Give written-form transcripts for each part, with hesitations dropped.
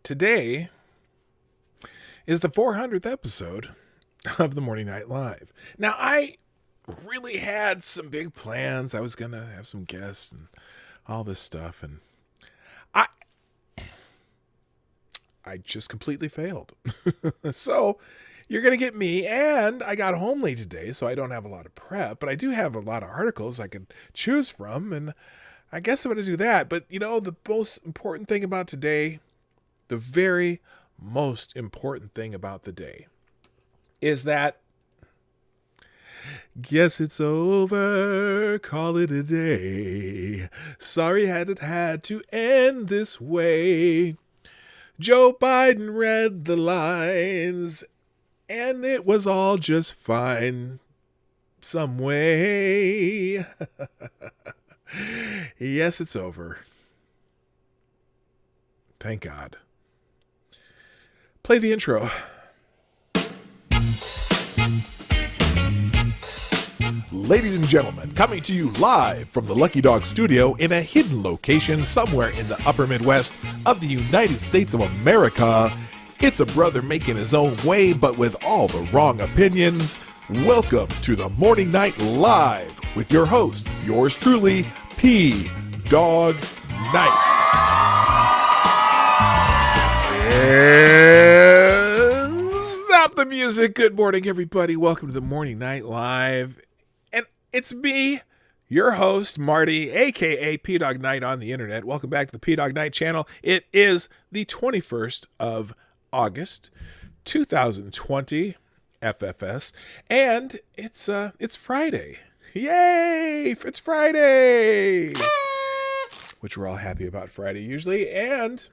Today is the 400th episode of the Morning Night Live. Now, I really had some big plans. I was going to have some guests and all this stuff, and I just completely failed. So you're going to get me, and I got home late today, so I don't have a lot of prep, but I do have a lot of articles I could choose from, and I guess I'm going to do that. But, you know, the most important thing about today, the very most important thing about the day is that, guess it's over, call it a day. Sorry it had to end this way. Joe Biden read the lines, and it was all just fine some way. Yes, it's over. Thank God. Play the intro. Ladies and gentlemen, coming to you live from the Lucky Dog studio in a hidden location somewhere in the upper Midwest of the United States of America, it's a brother making his own way, but with all the wrong opinions. Welcome to the Morning Night Live with your host, yours truly, PDawg Knight. And stop the music. Good morning, everybody. Welcome to the Morning Night Live. It's me, your host, Marty, a.k.a. PDawg Knight on the internet. Welcome back to the PDawg Knight Channel. It is the 21st of August, 2020, FFS, and it's Friday. Yay! It's Friday! Which we're all happy about Friday usually, and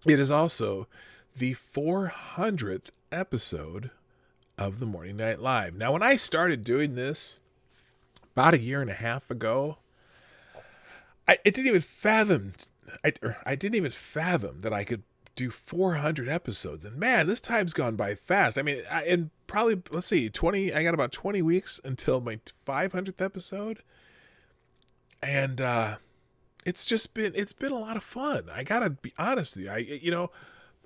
it is also the 400th episode of the Morning Night Live. Now, when I started doing this, about a year and a half ago, I didn't even fathom that I could do 400 episodes. And man, this time's gone by fast. I mean, in probably, let's see, I got about 20 weeks until my 500th episode. And it's been a lot of fun. I gotta be honest with you.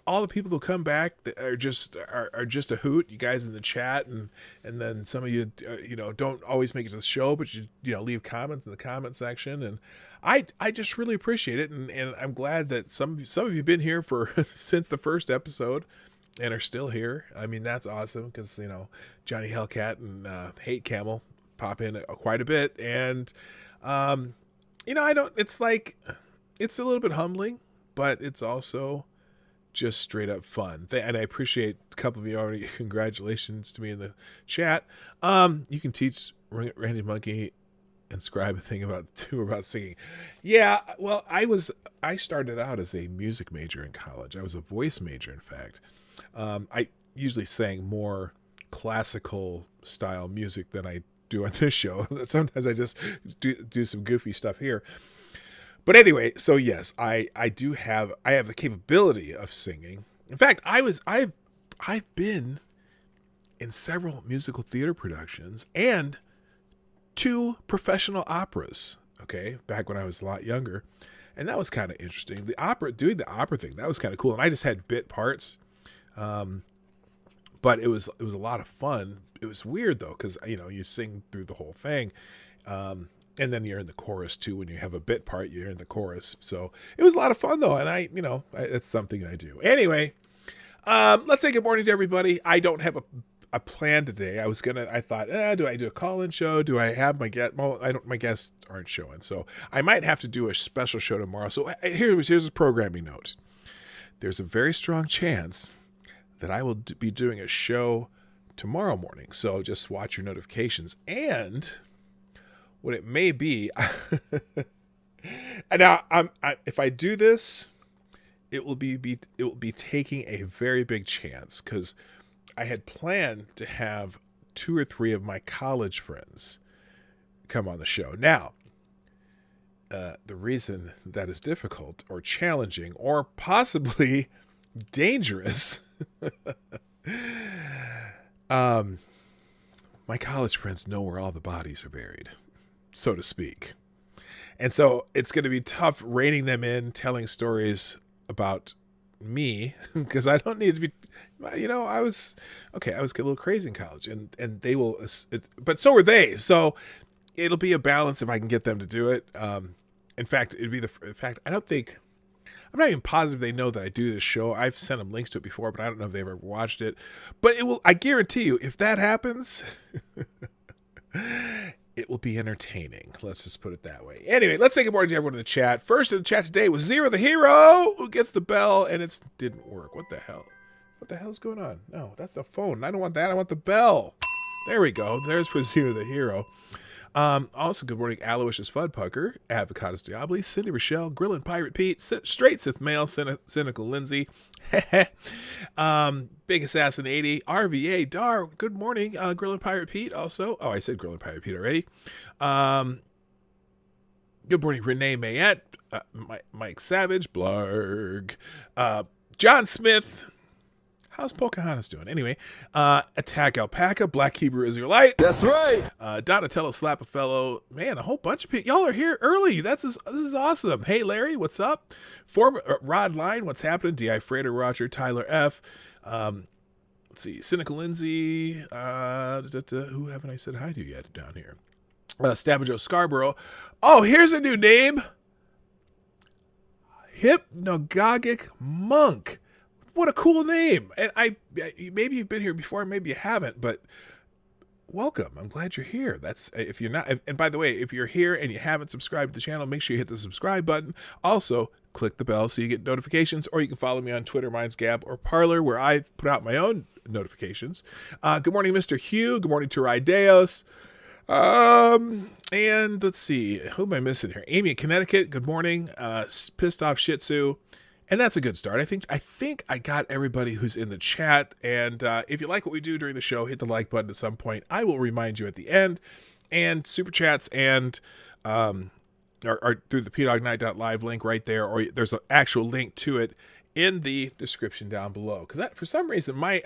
All the people who come back are just a hoot. You guys in the chat, and then some of you don't always make it to the show, but you leave comments in the comment section, and I just really appreciate it, and I'm glad that some of you have been here for since the first episode and are still here. I mean, that's awesome because Johnny Hellcat and Hate Camel pop in quite a bit, and it's a little bit humbling, but it's also just straight up fun. And I appreciate a couple of you already. Congratulations to me in the chat. You can teach Randy Monkey and Scribe a thing about singing. Yeah, well, I started out as a music major in college. I was a voice major, in fact. I usually sang more classical style music than I do on this show. Sometimes I just do some goofy stuff here. But anyway, so yes, I have the capability of singing. In fact, I've been in several musical theater productions and 2 professional operas. Okay, back when I was a lot younger, and that was kind of interesting. Doing the opera thing, that was kind of cool. And I just had bit parts, but it was a lot of fun. It was weird though, because you sing through the whole thing. And then you're in the chorus too. When you have a bit part, you're in the chorus. So it was a lot of fun though. And it's something I do. Anyway, let's say good morning to everybody. I don't have a plan today. I thought, do I do a call-in show? Do I have my guest? Well, my guests aren't showing. So I might have to do a special show tomorrow. So here's a programming note. There's a very strong chance that I will be doing a show tomorrow morning. So just watch your notifications. And what it may be, and now if I do this, it will be taking a very big chance, because I had planned to have 2 or 3 of my college friends come on the show. Now, the reason that is difficult or challenging or possibly dangerous, my college friends know where all the bodies are buried, so to speak. And so it's going to be tough reining them in, telling stories about, me because I don't need to be, I was a little crazy in college, and they will, but so were they. So it'll be a balance if I can get them to do it. In fact, it'd be I'm not even positive they know that I do this show. I've sent them links to it before, but I don't know if they've ever watched it. But I guarantee you, if that happens, it will be entertaining. Let's just put it that way. Anyway, let's say good morning to everyone in the chat. First in the chat today was Zero the Hero, who gets the bell, and it didn't work. What the hell? What the hell's going on? No, that's the phone. I don't want that. I want the bell. There we go. There's for Zero the Hero. Also, good morning, Aloysius Fudpucker, Avocados Diabli, Cindy Rochelle, Grillin' Pirate Pete, Straight Sith Mail, Cynical Lindsay, Big Assassin 80, RVA, Dar, good morning, Grillin' Pirate Pete also. Oh, I said Grillin' Pirate Pete already. Good morning, Renee Mayette, Mike Savage, Blarg, John Smith. How's Pocahontas doing? Anyway, Attack Alpaca, Black Hebrew Israelite. That's right. Donatello Slap a Fellow. Man, a whole bunch of people. Y'all are here early. This is awesome. Hey, Larry, what's up? Rod Line, what's happening? D.I. Freighter Roger, Tyler F. Let's see. Cynical Lindsay. Who haven't I said hi to yet down here? Stabba Scarborough. Oh, here's a new name. Hypnagogic Monk. What a cool name. And maybe you've been here before, maybe you haven't, but welcome. I'm glad you're here. That's if you're not, and by the way, if you're here and you haven't subscribed to the channel, make sure you hit the subscribe button. Also, click the bell so you get notifications, or you can follow me on Twitter, mine's Gab or Parler, where I put out my own notifications. Good morning, Mr. Hugh. Good morning to Rydeos. And let's see, who am I missing here? Amy in Connecticut. Good morning. Pissed Off Shih Tzu. And that's a good start. I think I got everybody who's in the chat. And if you like what we do during the show, hit the like button at some point. I will remind you at the end. And super chats and are through the PDawg link right there, or there's an actual link to it in the description down below. Because for some reason my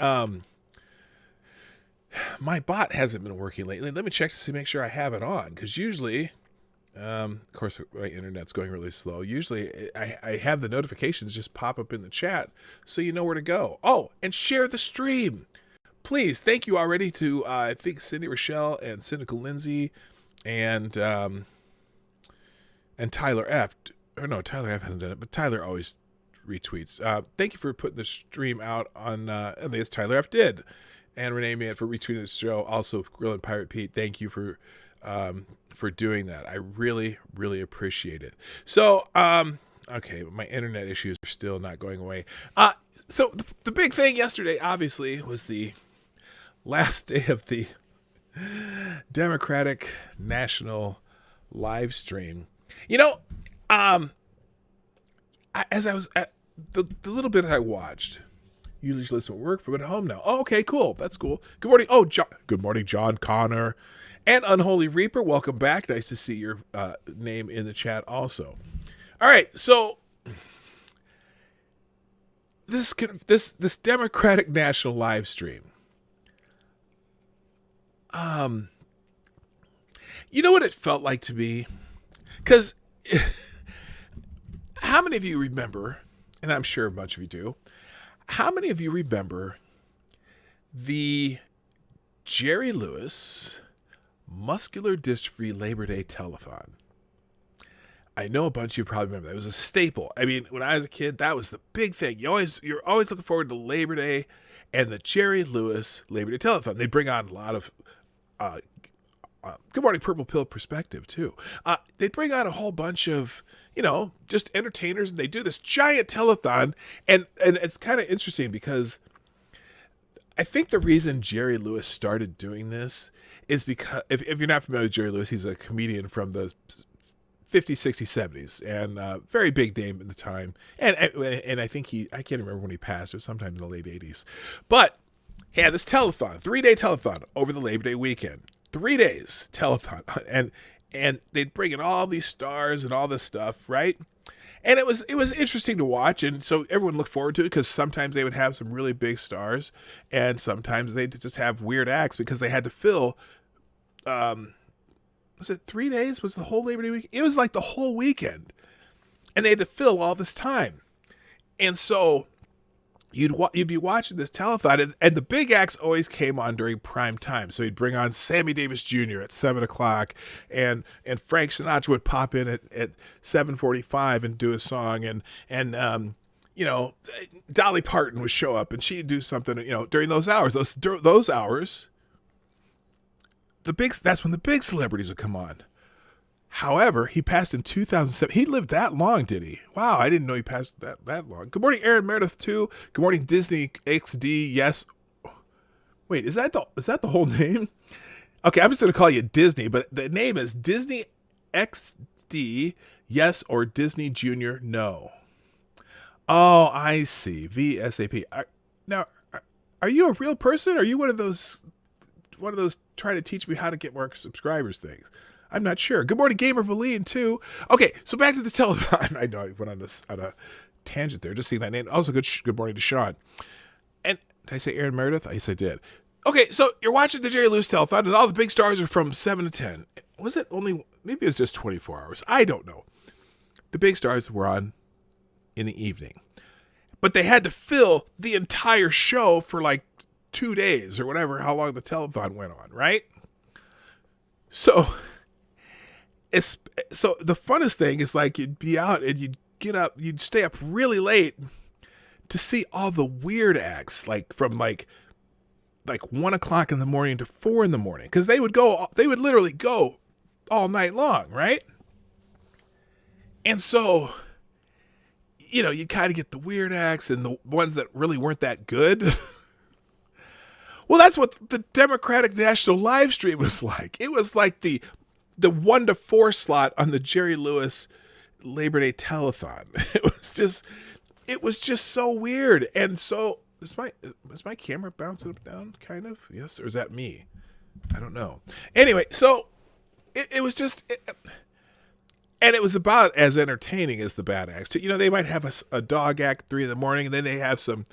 bot hasn't been working lately. Let me check to make sure I have it on. Because usually, of course, my internet's going really slow. Usually, I have the notifications just pop up in the chat, so you know where to go. Oh, and share the stream, please. Thank you already to I think Cindy Rochelle and Cynical Lindsay, and Tyler F. Or no, Tyler F. hasn't done it, but Tyler always retweets. Thank you for putting the stream out on. I think it's Tyler F. did, and Renee Mann for retweeting the show. Also, Grillin' Pirate Pete, thank you for doing that. I really, really appreciate it. So, okay, my internet issues are still not going away. So the big thing yesterday, obviously, was the last day of the Democratic National live stream. As I was at the little bit I watched, usually listen to work from at home now. Oh, okay, cool. That's cool. Good morning. Oh, good morning, John Connor. And Unholy Reaper, welcome back. Nice to see your name in the chat also. All right, so this Democratic National live stream. You know what it felt like to me? Because how many of you remember, and I'm sure a bunch of you do, how many of you remember the Jerry Lewis Muscular Dystrophy Labor Day Telethon? I know a bunch of you probably remember that. It was a staple. I mean, when I was a kid, that was the big thing. You're always looking forward to Labor Day and the Jerry Lewis Labor Day Telethon. They bring on a lot of Good Morning Purple Pill perspective too. They bring on a whole bunch of just entertainers, and they do this giant telethon, and it's kind of interesting because I think the reason Jerry Lewis started doing this is because, if you're not familiar with Jerry Lewis, he's a comedian from the 50s, 60s, 70s, and very big name at the time. And I think I can't remember when he passed, it was sometime in the late 80s. But he had this telethon, 3-day telethon over the Labor Day weekend. 3 days telethon. And they'd bring in all these stars and all this stuff, right? And it was interesting to watch, and so everyone looked forward to it because sometimes they would have some really big stars, and sometimes they'd just have weird acts because they had to fill. Was it 3 days? Was the whole Labor Day week? It was like the whole weekend, and they had to fill all this time. And so you'd be watching this telethon, and the big acts always came on during prime time. So he'd bring on Sammy Davis Jr. at 7 o'clock, and Frank Sinatra would pop in at 7:45 and do a song, and you know, Dolly Parton would show up and she'd do something, you know, during those hours. Those hours, that's when the big celebrities would come on. However, he passed in 2007. He lived that long, did he? Wow, I didn't know he passed that long. Good morning, Aaron Meredith, too. Good morning, Disney XD. Yes. Wait, is that the whole name? Okay, I'm just going to call you Disney, but the name is Disney XD, yes, or Disney Junior, no. Oh, I see. VSAP. Now, are you a real person? Or are you one of those trying to teach me how to get more subscribers things? I'm not sure. Good morning, Gamer Valine, too. Okay, so back to the telethon. I know I went on a tangent there, just seeing that name. Also, good morning to Sean. And did I say Aaron Meredith? Yes, I did. Okay, so you're watching the Jerry Lewis telethon, and all the big stars are from 7 to 10. Was it only, maybe it was just 24 hours. I don't know. The big stars were on in the evening. But they had to fill the entire show for like 2 days or whatever, how long the telethon went on, right? So the funnest thing is like you'd be out and you'd get up, you'd stay up really late to see all the weird acts, like from like 1 o'clock in the morning to 4 in the morning. Because they would literally go all night long, right? And so, you know, you kind of get the weird acts and the ones that really weren't that good. Well, that's what the Democratic National live stream was like. It was like the 1 to 4 slot on the Jerry Lewis Labor Day telethon. It was just so weird. And so is my camera bouncing up down kind of? Yes, or is that me? I don't know. Anyway, so it was just and it was about as entertaining as the bad acts. You know, they might have a dog act at 3 in the morning, and then they have some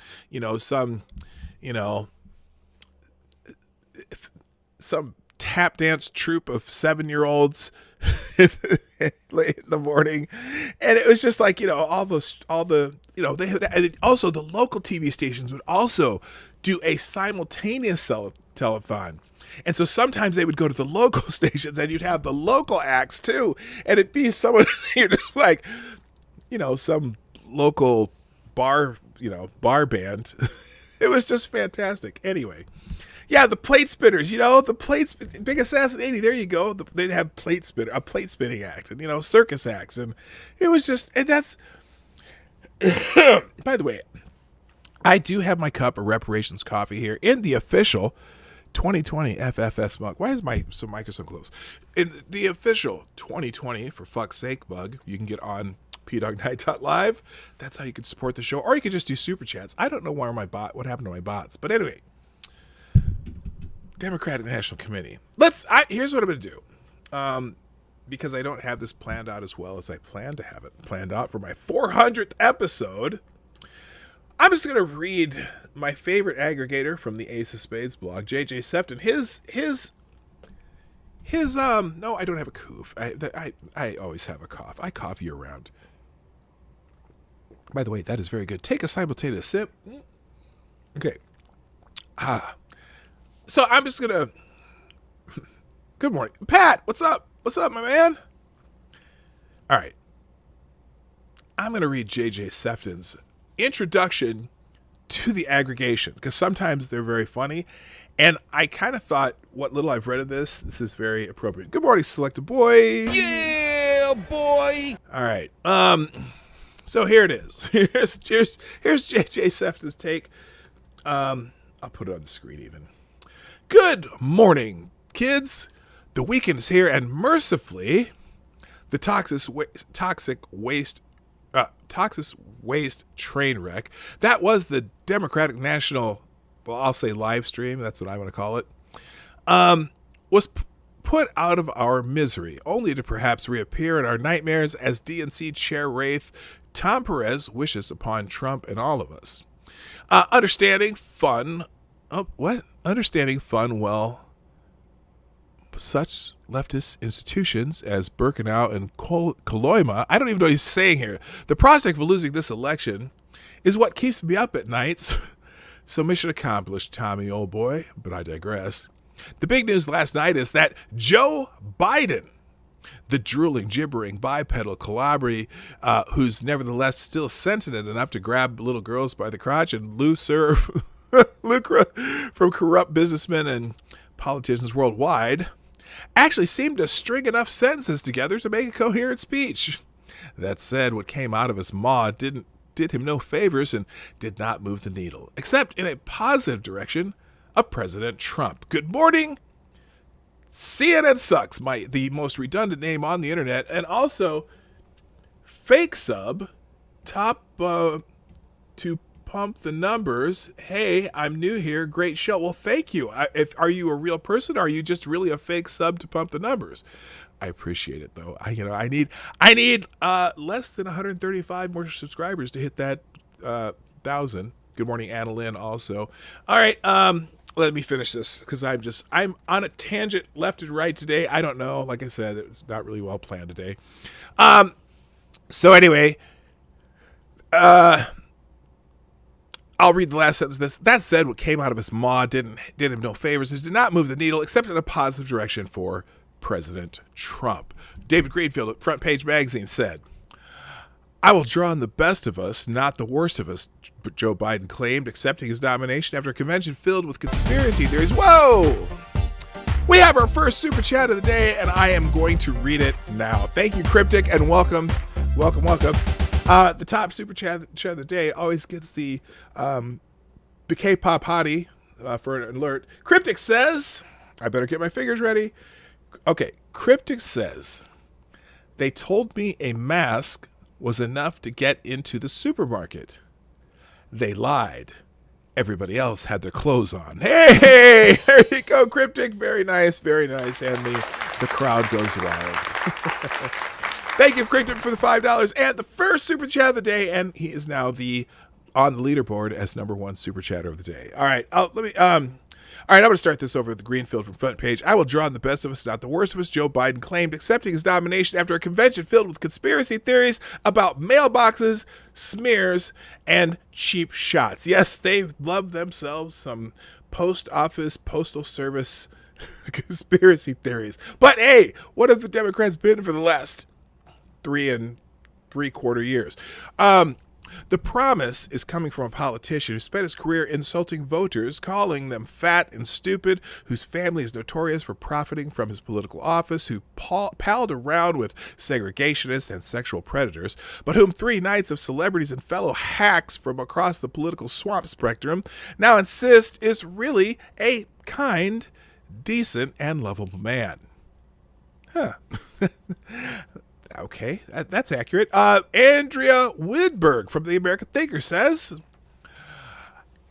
tap dance troupe of 7-year-olds late in the morning. And it was just like, you know, and also the local TV stations would also do a simultaneous telethon. And so sometimes they would go to the local stations and you'd have the local acts too. And it'd be someone, you're just like, you know, some local bar band. It was just fantastic. Anyway. Yeah, the plate spinners, you know, Big Assassin 80, there you go. They'd have a plate spinning act and, you know, circus acts. And it was just, and that's, by the way, I do have my cup of Reparations coffee here in the official 2020 FFS mug. Why is my microphone close? In the official 2020, for fuck's sake, mug, you can get on PDawgKnight.live. That's how you can support the show. Or you can just do super chats. I don't know what happened to my bots. But anyway, Democratic National Committee. Here's what I'm going to do. Because I don't have this planned out as well as I plan to have it planned out for my 400th episode, I'm just going to read my favorite aggregator from the Ace of Spades blog, JJ Sefton. No, I don't have a cough. I always have a cough. I cough year round. By the way, that is very good. Take a simultaneous sip. Okay. So I'm just going to... Good morning. Pat, what's up? What's up, my man? All right. I'm going to read JJ Sefton's introduction to the aggregation, because sometimes they're very funny. And I kind of thought, what little I've read of this is very appropriate. Good morning, Selected Boy. Yeah, boy. All right. So here it is. Here's JJ Sefton's take. I'll put it on the screen even. Good morning, kids. The weekend is here, and mercifully, the toxic waste train wreck that was the Democratic National, well, I'll say live stream, that's what I want to call it, was put out of our misery, only to perhaps reappear in our nightmares as DNC Chair Wraith Tom Perez wishes upon Trump and all of us. Understanding fun, well, such leftist institutions as Birkenau and Coloma, I don't even know what he's saying here. The prospect of losing this election is what keeps me up at nights. So mission accomplished, Tommy, old boy, but I digress. The big news last night is that Joe Biden, the drooling, gibbering, bipedal celebrity, who's nevertheless still sentient enough to grab little girls by the crotch and lucre from corrupt businessmen and politicians worldwide, actually seemed to string enough sentences together to make a coherent speech. That said, what came out of his maw did him no favors and did not move the needle, except in a positive direction of President Trump. Good morning. CNN sucks, the most redundant name on the internet, and also fake sub, top to pump the numbers. Hey, I'm new here. Great show. Well, thank you. Are you a real person? Or are you just really a fake sub to pump the numbers? I appreciate it though. I need less than 135 more subscribers to hit that 1,000. Good morning, Anna Lynn. Also, all right. Let me finish this because I'm on a tangent left and right today. I don't know. Like I said, it's not really well planned today. So anyway, I'll read the last sentence of this. That said, what came out of his maw did him no favors. It did not move the needle except in a positive direction for President Trump. David Greenfield at Front Page Magazine said, I will draw on the best of us, not the worst of us, Joe Biden claimed, accepting his nomination after a convention filled with conspiracy theories. Whoa! We have our first super chat of the day, and I am going to read it now. Thank you, Cryptic, and welcome. The top super chat of the day always gets the K-pop hottie for an alert. Cryptic says, I better get my fingers ready. Okay, Cryptic says, they told me a mask was enough to get into the supermarket. They lied. Everybody else had their clothes on. Hey, there you go, Cryptic. Very nice, very nice. And the crowd goes wild. Thank you, Cryptic, for the $5 and the first super chat of the day. And he is now on the leaderboard as number one super chatter of the day. All right, I'm going to start this over with the Greenfield from Front Page. I will draw on the best of us, not the worst of us, Joe Biden claimed, accepting his nomination after a convention filled with conspiracy theories about mailboxes, smears, and cheap shots. Yes, they love themselves some post office, postal service conspiracy theories. But hey, what have the Democrats been for the last 3 3/4 years? The promise is coming from a politician who spent his career insulting voters, calling them fat and stupid, whose family is notorious for profiting from his political office, who palled around with segregationists and sexual predators, but whom 3 nights of celebrities and fellow hacks from across the political swamp spectrum now insist is really a kind, decent, and lovable man. Huh. Okay, that's accurate. Andrea Widberg from the American Thinker says,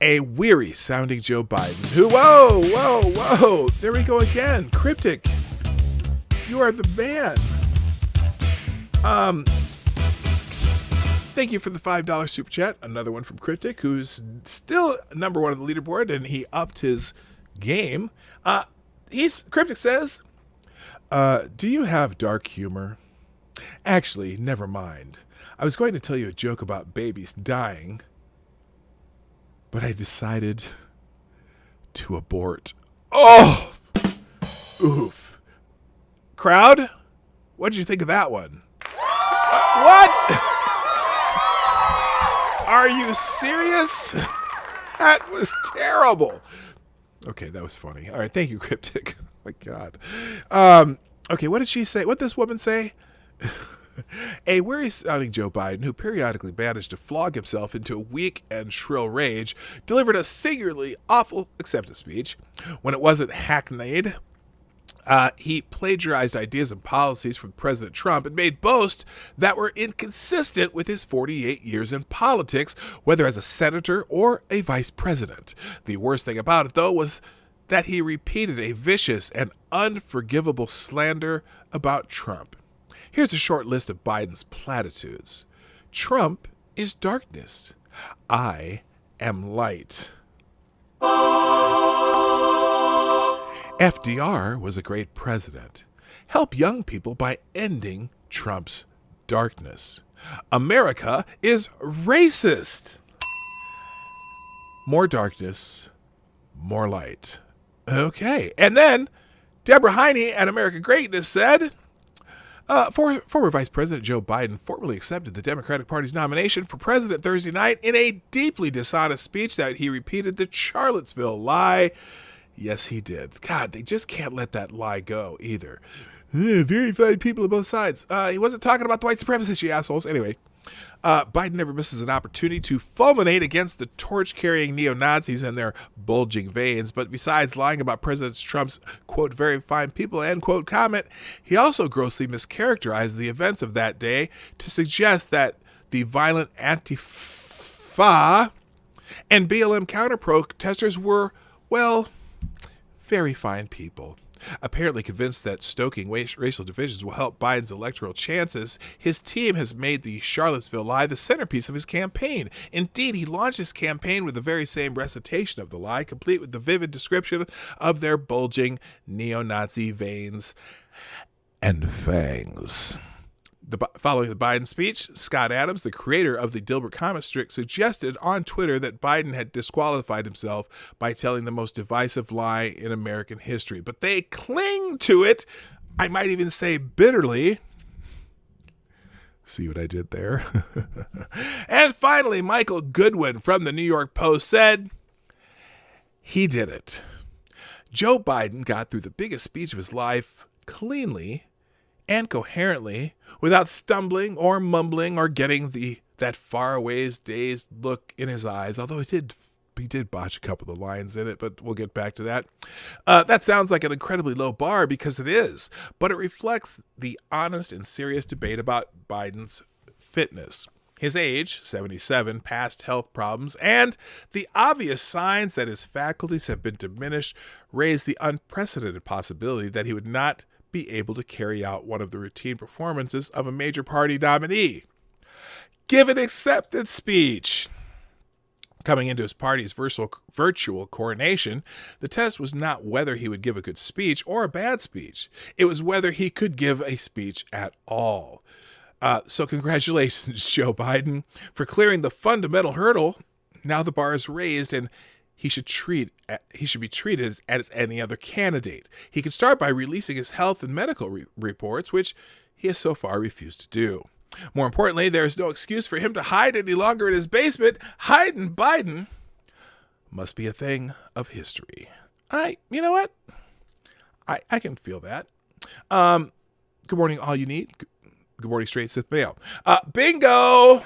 a weary-sounding Joe Biden who, whoa, there we go again. Cryptic, you are the man. Thank you for the $5 super chat. Another one from Cryptic, who's still number one on the leaderboard, and he upped his game. Cryptic says, do you have dark humor? Actually, never mind. I was going to tell you a joke about babies dying, but I decided to abort. Oh! Oof. Crowd, what did you think of that one? What? Are you serious? That was terrible. Okay, that was funny. All right, thank you, Cryptic. Oh my God. Okay, what did she say? What did this woman say? A weary-sounding Joe Biden, who periodically managed to flog himself into a weak and shrill rage, delivered a singularly awful acceptance speech. When it wasn't hackneyed, he plagiarized ideas and policies from President Trump and made boasts that were inconsistent with his 48 years in politics, whether as a senator or a vice president. The worst thing about it, though, was that he repeated a vicious and unforgivable slander about Trump. Here's a short list of Biden's platitudes. Trump is darkness. I am light. FDR was a great president. Help young people by ending Trump's darkness. America is racist. More darkness, more light. Okay. And then Deborah Heine at American Greatness said, former Vice President Joe Biden formally accepted the Democratic Party's nomination for president Thursday night in a deeply dishonest speech that he repeated the Charlottesville lie. Yes, he did. God, they just can't let that lie go either. Very fine people on both sides. He wasn't talking about the white supremacists, you assholes. Anyway, Biden never misses an opportunity to fulminate against the torch-carrying neo-Nazis and their bulging veins. But besides lying about President Trump's, quote, very fine people, end quote, comment, he also grossly mischaracterized the events of that day to suggest that the violent Antifa and BLM counter-protesters were, well, very fine people. Apparently convinced that stoking racial divisions will help Biden's electoral chances, his team has made the Charlottesville lie the centerpiece of his campaign. Indeed, he launched his campaign with the very same recitation of the lie, complete with the vivid description of their bulging neo-Nazi veins and fangs. Following the Biden speech, Scott Adams, the creator of the Dilbert comic strip, suggested on Twitter that Biden had disqualified himself by telling the most divisive lie in American history. But they cling to it, I might even say bitterly. See what I did there? And finally, Michael Goodwin from the New York Post said, he did it. Joe Biden got through the biggest speech of his life cleanly and coherently, without stumbling or mumbling or getting that faraway dazed look in his eyes, although he did botch a couple of the lines in it, but we'll get back to that. That sounds like an incredibly low bar, because it is, but it reflects the honest and serious debate about Biden's fitness. His age, 77, past health problems, and the obvious signs that his faculties have been diminished raise the unprecedented possibility that he would not be able to carry out one of the routine performances of a major party nominee. Give an acceptance speech. Coming into his party's virtual coronation, the test was not whether he would give a good speech or a bad speech. It was whether he could give a speech at all. So congratulations, Joe Biden, for clearing the fundamental hurdle. Now the bar is raised, and he should be treated as any other candidate. He could start by releasing his health and medical reports, which he has so far refused to do. More importantly, there is no excuse for him to hide any longer in his basement. Hiding Biden must be a thing of history. You know what? I can feel that. Good morning, all you need. Good morning, straight Sith male. Bingo!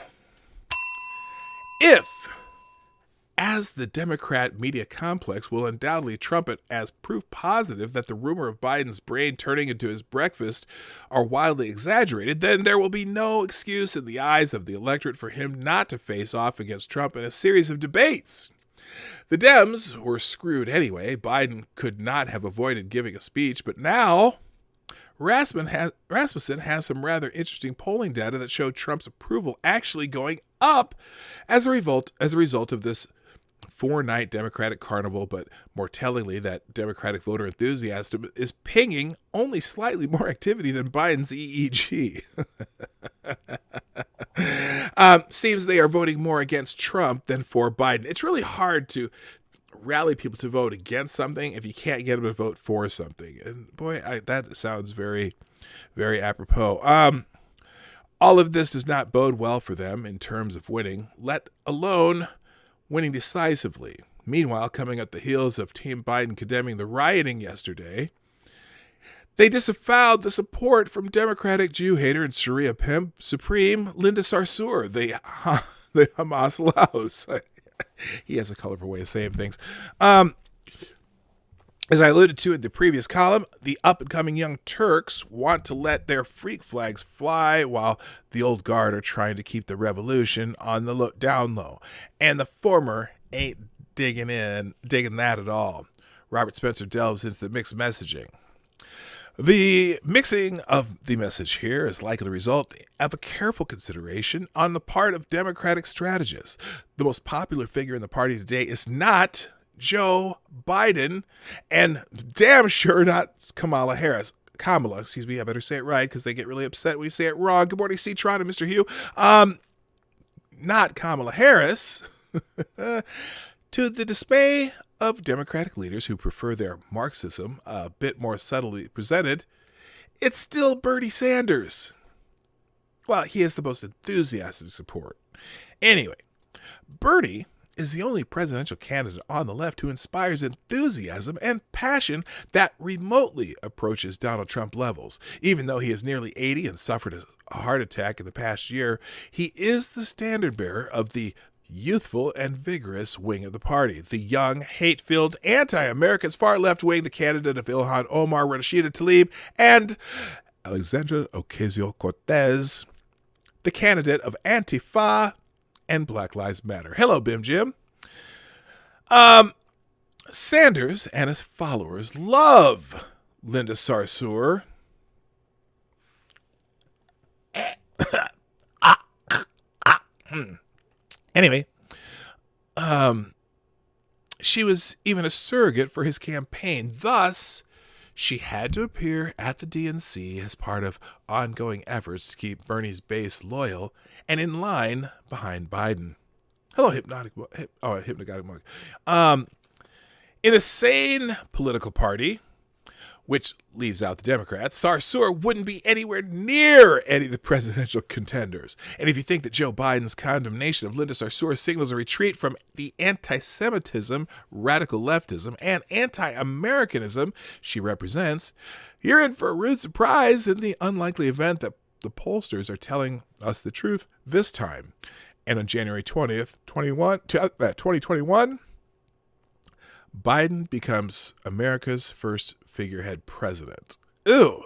As the Democrat media complex will undoubtedly trumpet as proof positive that the rumor of Biden's brain turning into his breakfast are wildly exaggerated, then there will be no excuse in the eyes of the electorate for him not to face off against Trump in a series of debates. The Dems were screwed anyway. Biden could not have avoided giving a speech, but now Rasmussen has some rather interesting polling data that showed Trump's approval actually going up as a result of this four-night Democratic carnival, but more tellingly, that Democratic voter enthusiasm is pinging only slightly more activity than Biden's EEG. Seems they are voting more against Trump than for Biden. It's really hard to rally people to vote against something if you can't get them to vote for something. And boy, that sounds very, very apropos. All of this does not bode well for them in terms of winning, let alone winning decisively. Meanwhile, coming at the heels of Team Biden condemning the rioting yesterday, they disavowed the support from Democratic Jew hater and Sharia pimp Supreme Linda Sarsour, the Hamas Laos. He has a colorful way of saying things. As I alluded to in the previous column, the up-and-coming Young Turks want to let their freak flags fly while the old guard are trying to keep the revolution on the down low. And the former ain't digging that at all. Robert Spencer delves into the mixed messaging. The mixing of the message here is likely to result of a careful consideration on the part of Democratic strategists. The most popular figure in the party today is not Joe Biden, and damn sure not Kamala Harris. Kamala, excuse me, I better say it right because they get really upset when you say it wrong. Good morning, C-Tron and Mr. Hugh. Not Kamala Harris. To the dismay of Democratic leaders who prefer their Marxism a bit more subtly presented, it's still Bernie Sanders. Well, he has the most enthusiastic support. Anyway, Bernie is the only presidential candidate on the left who inspires enthusiasm and passion that remotely approaches Donald Trump levels. Even though he is nearly 80 and suffered a heart attack in the past year, he is the standard bearer of the youthful and vigorous wing of the party. The young, hate-filled, anti-American far left wing, the candidate of Ilhan Omar, Rashida Tlaib, and Alexandra Ocasio-Cortez, the candidate of Antifa and Black Lives Matter. Hello, Bim Jim. Sanders and his followers love Linda Sarsour. Anyway, she was even a surrogate for his campaign. Thus, she had to appear at the DNC as part of ongoing efforts to keep Bernie's base loyal and in line behind Biden. Hello, hypnotic mug. In a sane political party, which leaves out the Democrats, Sarsour wouldn't be anywhere near any of the presidential contenders. And if you think that Joe Biden's condemnation of Linda Sarsour signals a retreat from the anti-Semitism, radical leftism, and anti-Americanism she represents, you're in for a rude surprise in the unlikely event that the pollsters are telling us the truth this time. And on January 20th, 2021, Biden becomes America's first figurehead president. Ew.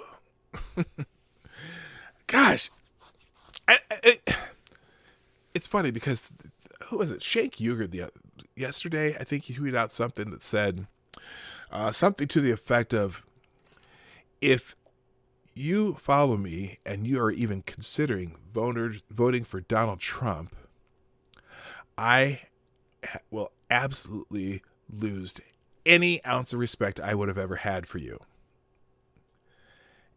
Gosh. It's funny because, who was it? Shank Uger yesterday, I think he tweeted out something that said something to the effect of, if you follow me and you are even considering voting for Donald Trump, I will absolutely lose any ounce of respect I would have ever had for you.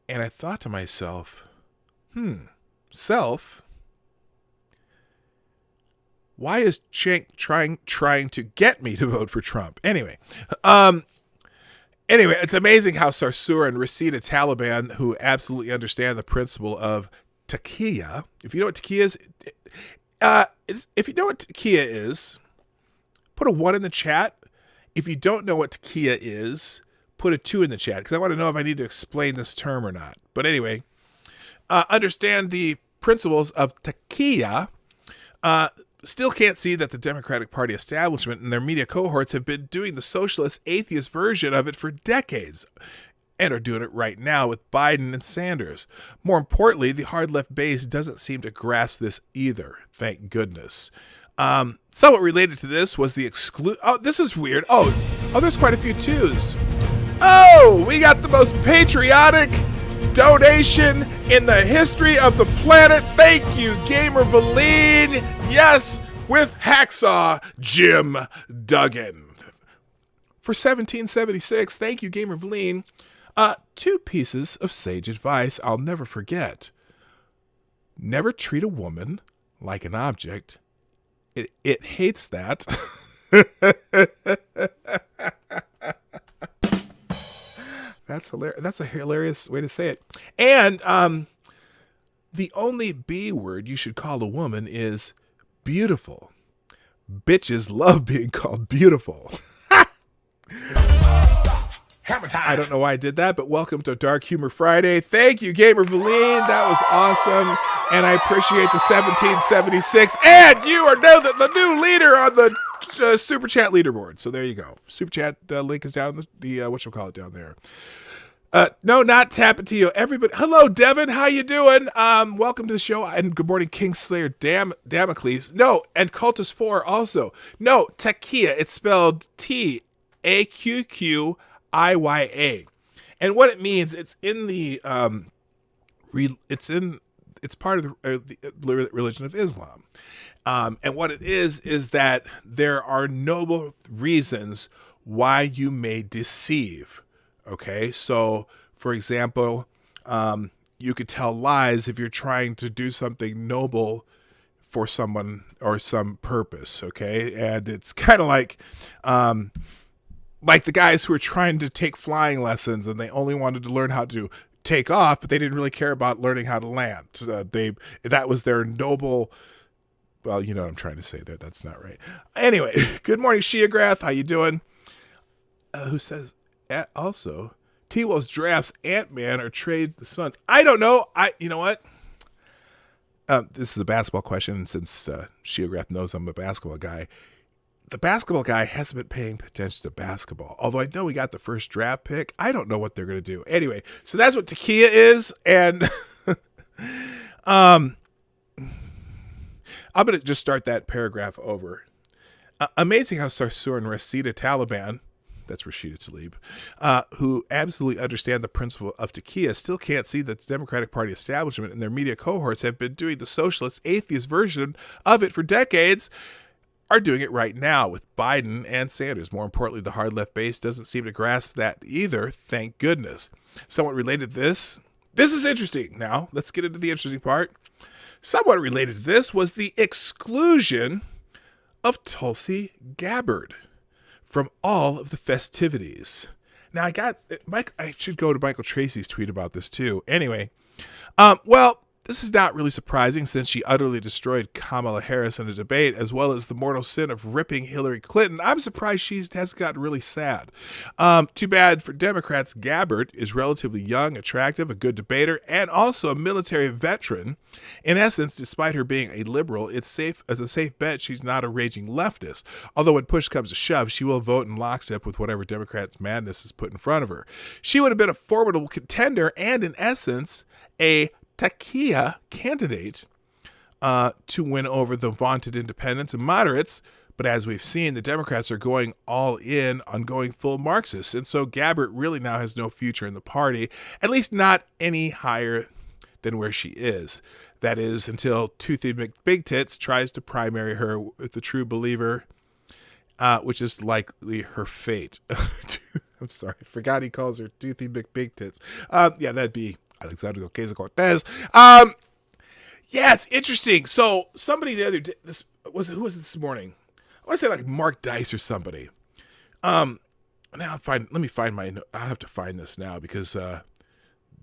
And I thought to myself, why is Shank trying to get me to vote for Trump? Anyway, it's amazing how Sarsour and Rashida Taliban, who absolutely understand the principle of taqiyya. If you know what taqiyya is, put a 1 in the chat. If you don't know what taqiyya is, put a 2 in the chat, because I want to know if I need to explain this term or not. But anyway, understand the principles of taqiyya. Still can't see that the Democratic Party establishment and their media cohorts have been doing the socialist atheist version of it for decades and are doing it right now with Biden and Sanders. More importantly, the hard left base doesn't seem to grasp this either. Thank goodness. Somewhat related to this was the this is weird. Oh, there's quite a few twos. Oh, we got the most patriotic donation in the history of the planet. Thank you, Gamer Valine. Yes, with Hacksaw Jim Duggan. For 1776, thank you, Gamer Valine. 2 pieces of sage advice I'll never forget. Never treat a woman like an object. It hates that. That's hilarious. That's a hilarious way to say it. And the only B word you should call a woman is beautiful. Bitches love being called beautiful. Hammer time. I don't know why I did that, but welcome to Dark Humor Friday. Thank you, Gamer Valine. That was awesome. And I appreciate the 1776. And you are now the new leader on the Super Chat leaderboard. So there you go. Super Chat link is down the whatchamacallit down there. No, not Tapatio. Everybody. Hello, Devin. How you doing? Welcome to the show. And good morning, Kingslayer Damocles. No, and Cultus4 also. No, Taqiyya. It's spelled Taqqiya. And what it means, it's in the it's part of the religion of Islam. And what it is that there are noble reasons why you may deceive. Okay, so For example, you could tell lies if you're trying to do something noble for someone or some purpose, okay? And it's kind of like the guys who are trying to take flying lessons and they only wanted to learn how to take off, but they didn't really care about learning how to land. That was their noble. Well, you know what I'm trying to say there. That's not right. Anyway, good morning, Shiagrath. How you doing? Who says also T-Wolf's drafts Ant-Man or trades the Suns? I don't know. You know what? This is a basketball question, and since Shiagrath knows I'm a basketball guy, the basketball guy hasn't been paying attention to basketball. Although I know we got the first draft pick, I don't know what they're going to do. Anyway, so that's what Takia is, and I'm going to just start that paragraph over. Amazing how Sarsour and Rashida Taliban, that's Rashida Tlaib, who absolutely understand the principle of Takia, still can't see that the Democratic Party establishment and their media cohorts have been doing the socialist, atheist version of it for decades, are doing it right now with Biden and Sanders. More importantly, the hard left base doesn't seem to grasp that either, thank goodness. Somewhat related to this is interesting. Now, let's get into the interesting part. Somewhat related to this was the exclusion of Tulsi Gabbard from all of the festivities. Now, I should go to Michael Tracy's tweet about this too. Anyway, well, this is not really surprising since she utterly destroyed Kamala Harris in a debate, as well as the mortal sin of ripping Hillary Clinton. I'm surprised she has gotten really sad. Too bad for Democrats. Gabbard is relatively young, attractive, a good debater, and also a military veteran. In essence, despite her being a liberal, it's a safe bet she's not a raging leftist. Although when push comes to shove, she will vote in lockstep with whatever Democrats' madness is put in front of her. She would have been a formidable contender and, in essence, a Takia candidate to win over the vaunted independents and moderates. But as we've seen, the Democrats are going all in on going full Marxist. And so Gabbard really now has no future in the party, at least not any higher than where she is. That is until Toothy McBigtits tries to primary her with the true believer, which is likely her fate. I'm sorry, I forgot he calls her Toothy McBigtits. Yeah, that'd be Alexandria Ocasio-Cortez. Yeah, it's interesting. So somebody the other day, who was it this morning? I want to say like Mark Dice or somebody. Now let me find I have to find this now because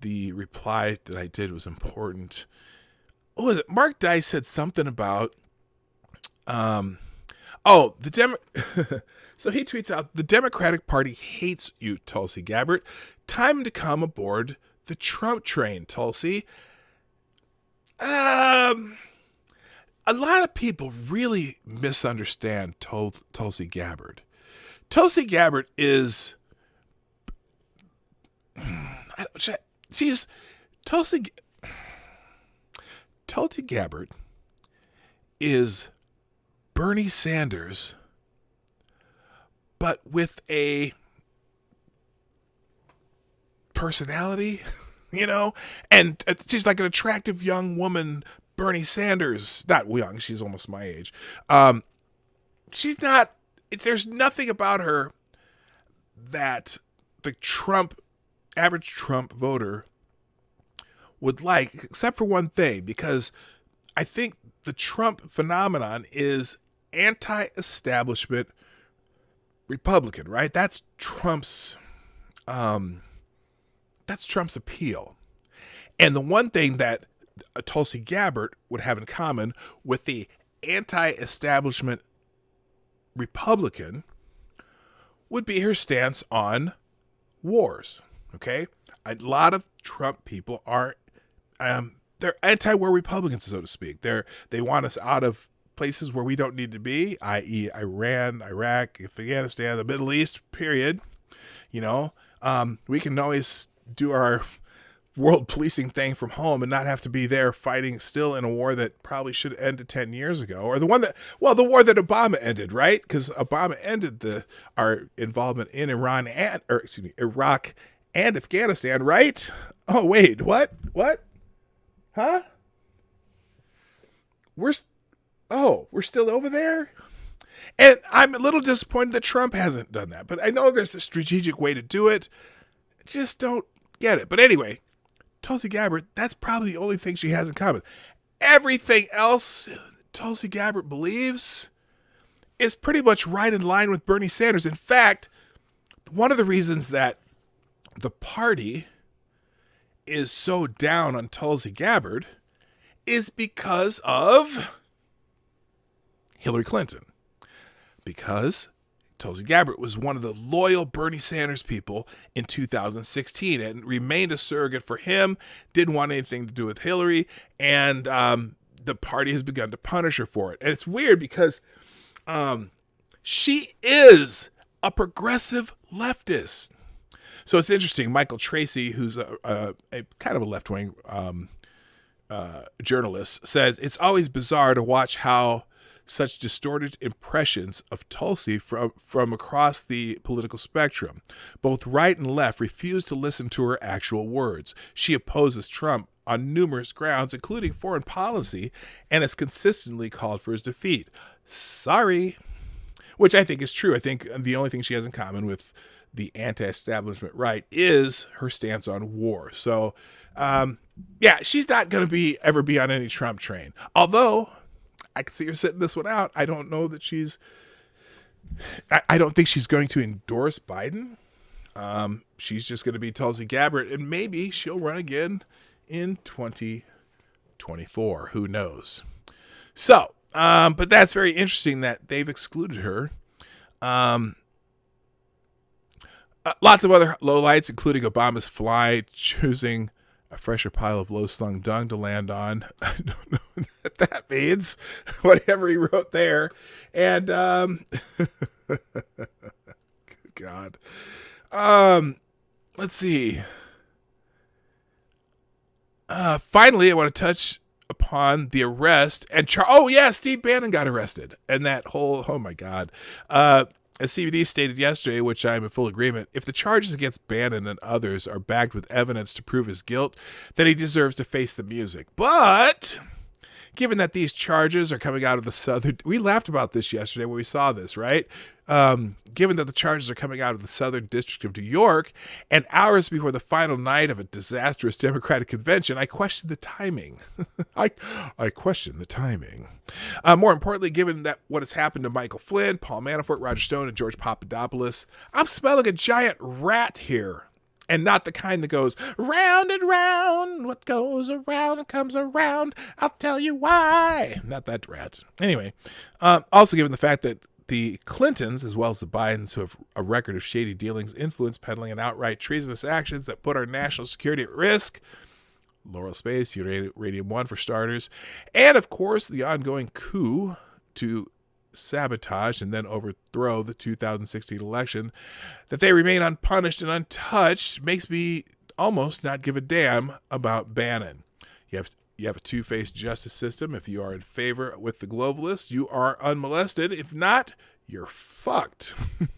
the reply that I did was important. What was it? Mark Dice said something about so he tweets out, the Democratic Party hates you, Tulsi Gabbard. Time to come aboard the Trump train, Tulsi. A lot of people really misunderstand Tulsi Gabbard. Tulsi Gabbard is... Tulsi Gabbard is Bernie Sanders, but with a personality, and she's like an attractive young woman. Bernie Sanders, not young, she's almost my age. She's not, there's nothing about her that the average Trump voter would like, except for one thing, because I think the Trump phenomenon is anti-establishment Republican, right? That's Trump's appeal. And the one thing that Tulsi Gabbard would have in common with the anti-establishment Republican would be her stance on wars. Okay, a lot of Trump people are they're anti-war Republicans, so to speak. They want us out of places where we don't need to be, i.e., Iran, Iraq, Afghanistan, the Middle East. Period. We can always do our world policing thing from home and not have to be there fighting still in a war that probably should have ended 10 years ago, or the war that Obama ended, right? Because Obama ended our involvement in Iraq and Afghanistan, right? Oh, wait, what? Huh? We're still over there? And I'm a little disappointed that Trump hasn't done that, but I know there's a strategic way to do it. Just don't get it. But anyway, Tulsi Gabbard, that's probably the only thing she has in common. Everything else Tulsi Gabbard believes is pretty much right in line with Bernie Sanders. In fact, one of the reasons that the party is so down on Tulsi Gabbard is because of Hillary Clinton. Because Tulsi Gabbard was one of the loyal Bernie Sanders people in 2016 and remained a surrogate for him, didn't want anything to do with Hillary, and the party has begun to punish her for it. And it's weird because she is a progressive leftist. So it's interesting. Michael Tracy, who's a kind of a left-wing journalist, says it's always bizarre to watch how such distorted impressions of Tulsi from across the political spectrum. Both right and left refuse to listen to her actual words. She opposes Trump on numerous grounds, including foreign policy, and has consistently called for his defeat. Sorry. Which I think is true. I think the only thing she has in common with the anti-establishment right is her stance on war. So, yeah, she's not going to ever be on any Trump train. Although, I can see her sitting this one out. I don't know that I don't think she's going to endorse Biden. She's just going to be Tulsi Gabbard, and maybe she'll run again in 2024. Who knows? So, but that's very interesting that they've excluded her. Lots of other lowlights, including Obama's fly choosing a fresher pile of low-slung dung to land on. I don't know what that means. Whatever he wrote there. And, God. Let's see. Finally, I want to touch upon the arrest and Steve Bannon got arrested. And that whole, oh my God. As CBD stated yesterday, which I'm in full agreement, if the charges against Bannon and others are backed with evidence to prove his guilt, then he deserves to face the music. But given that these charges are coming out of the southern, we laughed about this yesterday when we saw this, right? Given that the charges are coming out of the Southern District of New York and hours before the final night of a disastrous Democratic convention, I question the timing. I question the timing. More importantly, given that what has happened to Michael Flynn, Paul Manafort, Roger Stone, and George Papadopoulos, I'm smelling a giant rat here. And not the kind that goes round and round. What goes around comes around. I'll tell you why. Not that rat. Anyway, also given the fact that the Clintons, as well as the Bidens, who have a record of shady dealings, influence peddling, and outright treasonous actions that put our national security at risk. Laurel Space, Uranium One for starters. And, of course, the ongoing coup to sabotage and then overthrow the 2016 election, that they remain unpunished and untouched makes me almost not give a damn about Bannon. You have a two-faced justice system. If you are in favor with the globalists, you are unmolested. If not, you're fucked.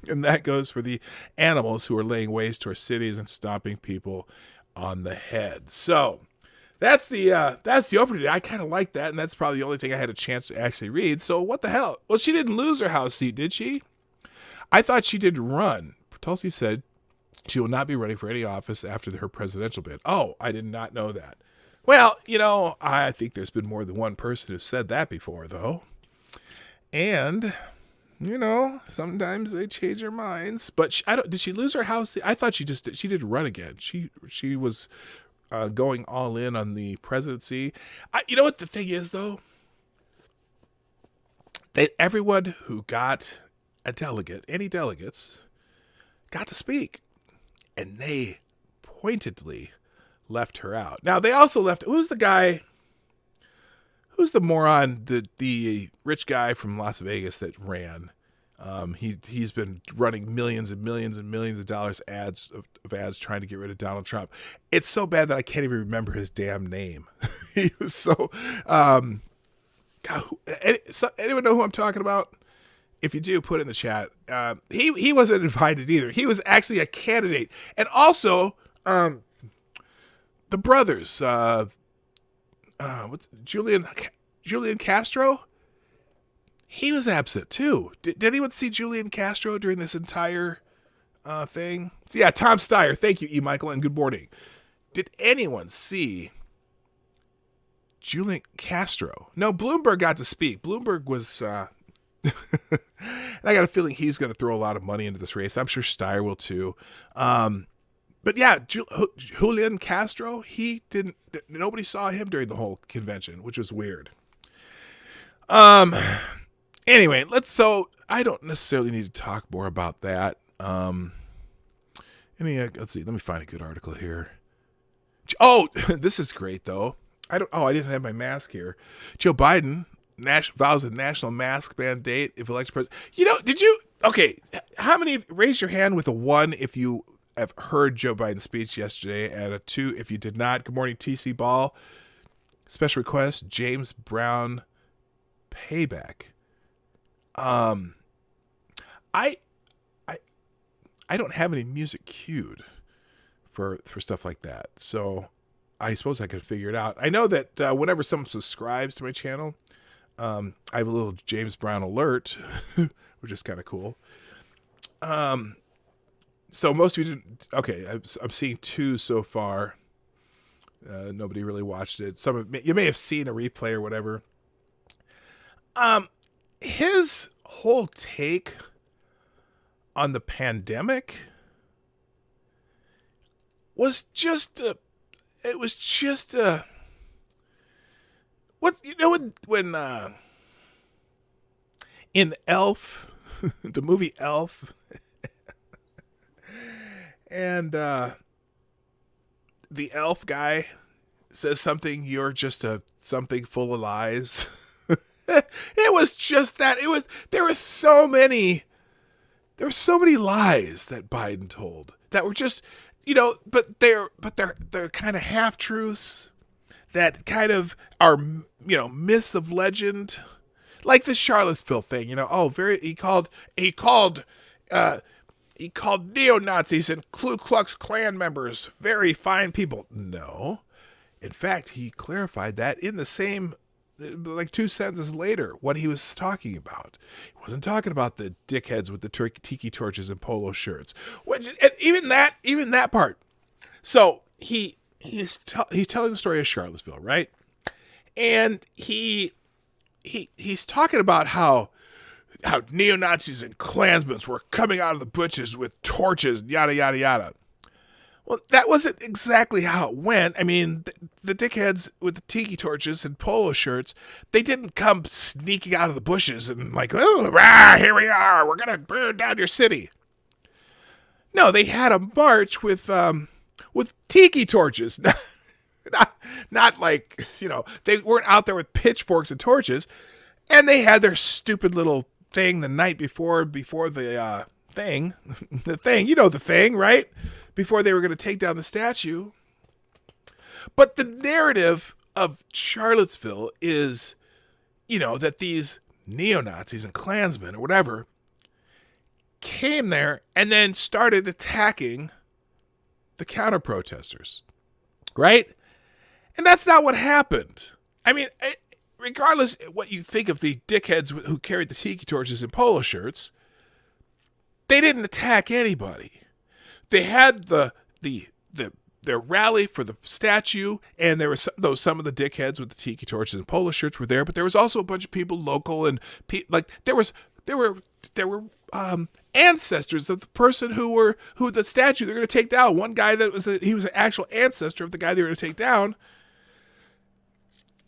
And that goes for the animals who are laying waste to our cities and stomping people on the head. So that's the opening. I kind of like that, and that's probably the only thing I had a chance to actually read. So what the hell? Well, she didn't lose her House seat, did she? I thought she did run. Tulsi said she will not be running for any office after her presidential bid. Oh, I did not know that. Well, I think there's been more than one person who said that before, though. And, sometimes they change their minds. But did she lose her House? I thought she did run again. She was going all in on the presidency. You know what the thing is, though? That everyone who got any delegates, got to speak. And they pointedly left her out. Now, they also left, who's the moron, the rich guy from Las Vegas that ran? He's been running millions and millions and millions of dollars ads trying to get rid of Donald Trump. It's so bad that I can't even remember his damn name. He was so, God, anyone know who I'm talking about? If you do, put it in the chat. He wasn't invited either. He was actually a candidate. And also, the brothers, what's Julian Castro? He was absent too. Did anyone see Julian Castro during this entire thing. So yeah, Tom Steyer. Thank you, E. Michael, and good morning. Did anyone see Julian Castro? No, Bloomberg got to speak. Bloomberg was, and I got a feeling he's going to throw a lot of money into this race. I'm sure Steyer will too. But yeah, Julian Castro, nobody saw him during the whole convention, which was weird. Anyway, I don't necessarily need to talk more about that. Let's see, let me find a good article here. Oh, this is great though. I didn't have my mask here. Joe Biden vows a national mask mandate if elected president. Okay, how many, raise your hand with a 1 if you have heard Joe Biden's speech yesterday, and a 2 if you did not. Good morning, TC Ball. Special request, James Brown payback. I don't have any music cued for stuff like that, so I suppose I could figure it out. I know that whenever someone subscribes to my channel, I have a little James Brown alert, which is kind of cool. So most of you didn't. Okay, I'm seeing 2 so far. Nobody really watched it. You may have seen a replay or whatever. His whole take on the pandemic was just when in Elf, the movie Elf, and the elf guy says something, you're just something full of lies. It was just that. There were so many lies that Biden told that were just, but they're kind of half truths that kind of are, myths of legend, like the Charlottesville thing. He called neo-Nazis and Ku Klux Klan members very fine people. No. In fact, he clarified that in the same, like 2 sentences later, what he was talking about. He wasn't talking about the dickheads with the tiki torches and polo shirts. Even that part. So he's telling the story of Charlottesville, right? And he's talking about how neo-Nazis and Klansmen were coming out of the bushes with torches, yada, yada, yada. Well, that wasn't exactly how it went. I mean, the dickheads with the tiki torches and polo shirts, they didn't come sneaking out of the bushes and like, oh, rah, here we are, we're going to burn down your city. No, they had a march with tiki torches. Not like, they weren't out there with pitchforks and torches. And they had their stupid little thing the night before the thing. The thing, the thing, right? Before they were going to take down the statue. But the narrative of Charlottesville is, that these neo-Nazis and Klansmen or whatever came there and then started attacking the counter-protesters, right? And that's not what happened. I mean, regardless of what you think of the dickheads who carried the tiki torches and polo shirts, they didn't attack anybody. They had their rally for the statue, and there was some of the dickheads with the tiki torches and polo shirts were there, but there was also a bunch of people local and there were ancestors of the person who the statue they're going to take down. One guy he was an actual ancestor of the guy they were going to take down.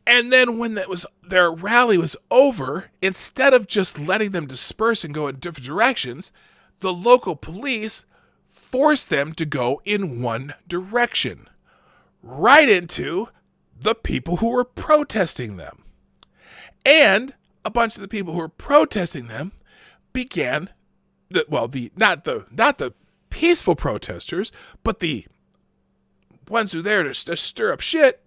And then when their rally was over, instead of just letting them disperse and go in different directions, the local police forced them to go in one direction, right into the people who were protesting them. And a bunch of the people who were protesting them began, not the peaceful protesters, but the ones who were there to stir up shit,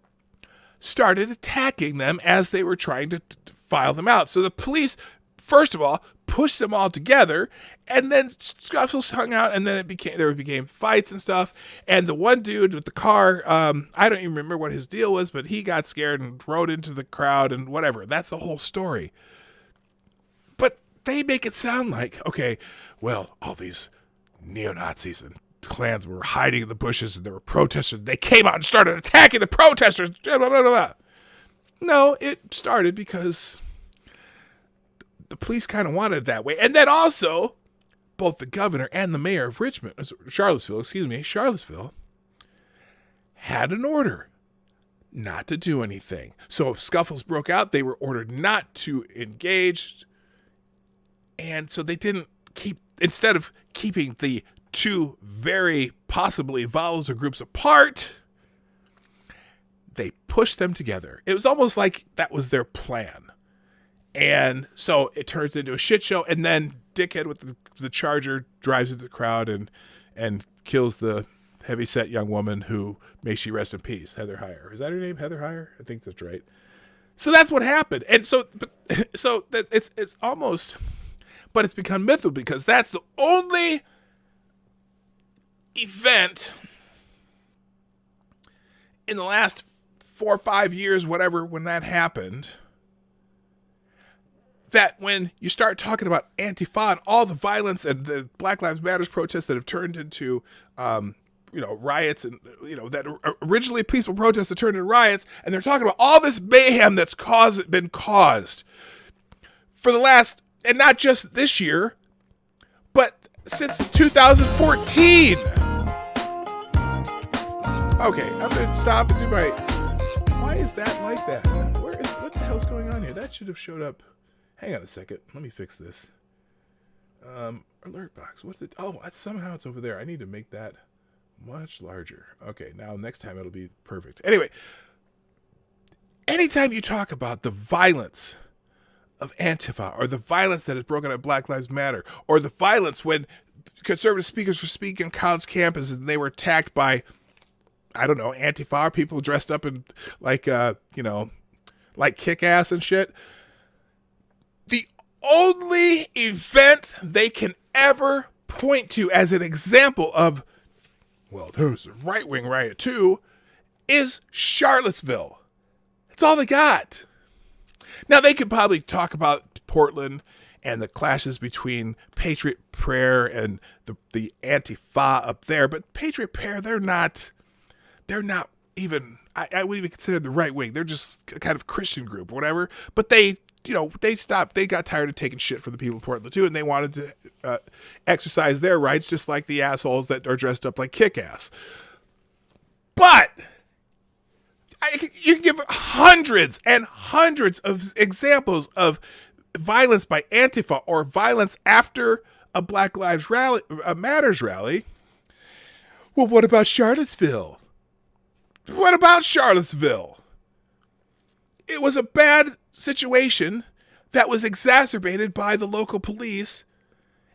started attacking them as they were trying to file them out. So the police, first of all, pushed them all together, and then scuffles hung out, and then there became fights and stuff. And the one dude with the car, I don't even remember what his deal was, but he got scared and rode into the crowd and whatever. That's the whole story. But they make it sound like, okay, well, all these neo-Nazis and Klans were hiding in the bushes and there were protesters. They came out and started attacking the protesters. Blah, blah, blah, blah. No, it started because the police kind of wanted it that way. And then also, both the governor and the mayor of Charlottesville, had an order not to do anything. So if scuffles broke out, they were ordered not to engage. And so they didn't instead of keeping the two very possibly volatile groups apart, they pushed them together. It was almost like that was their plan. And so it turns into a shit show. And then dickhead with the Charger drives into the crowd and kills the heavyset young woman who, may she rest in peace, Heather Heyer. Is that her name, Heather Heyer? I think that's right. So that's what happened. And so that it's almost, but it's become mythical because that's the only event in the last 4 or 5 years, whatever, when that happened, that when you start talking about Antifa and all the violence and the Black Lives Matter protests that have turned into, riots and, that originally peaceful protests that turned into riots, and they're talking about all this mayhem that's been caused for the last, and not just this year, but since 2014. Okay, I'm going to stop and do my... Why is that like that? What the hell's going on here? That should have showed up. Hang on a second. Let me fix this. Alert box. Somehow it's over there. I need to make that much larger. Okay, now next time it'll be perfect. Anyway, anytime you talk about the violence of Antifa or the violence that has broken out Black Lives Matter or the violence when conservative speakers were speaking on college campuses and they were attacked by, I don't know, Antifa people dressed up in like Kick-Ass and shit. The only event they can ever point to as an example of, well, there was a right-wing riot too, is Charlottesville. That's all they got. Now, they could probably talk about Portland and the clashes between Patriot Prayer and the Antifa up there, but Patriot Prayer, they're not even, I wouldn't even consider the right wing. They're just a kind of Christian group, whatever. But they stopped. They got tired of taking shit from the people in Portland too, and they wanted to exercise their rights, just like the assholes that are dressed up like Kick-Ass. But you can give hundreds and hundreds of examples of violence by Antifa or violence after a Black Lives Matters rally. Well, what about Charlottesville? What about Charlottesville? It was a bad situation that was exacerbated by the local police,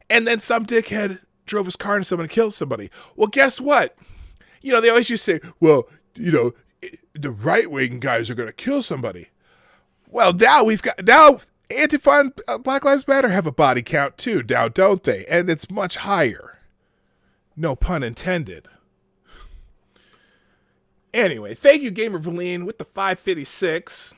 and then some dickhead drove his car into someone and killed somebody. Well, guess what? They always used to say, well, the right-wing guys are going to kill somebody. Well, now Antifa and Black Lives Matter have a body count too, now, don't they? And it's much higher. No pun intended. Anyway, thank you, Gamer Valine, with the 556.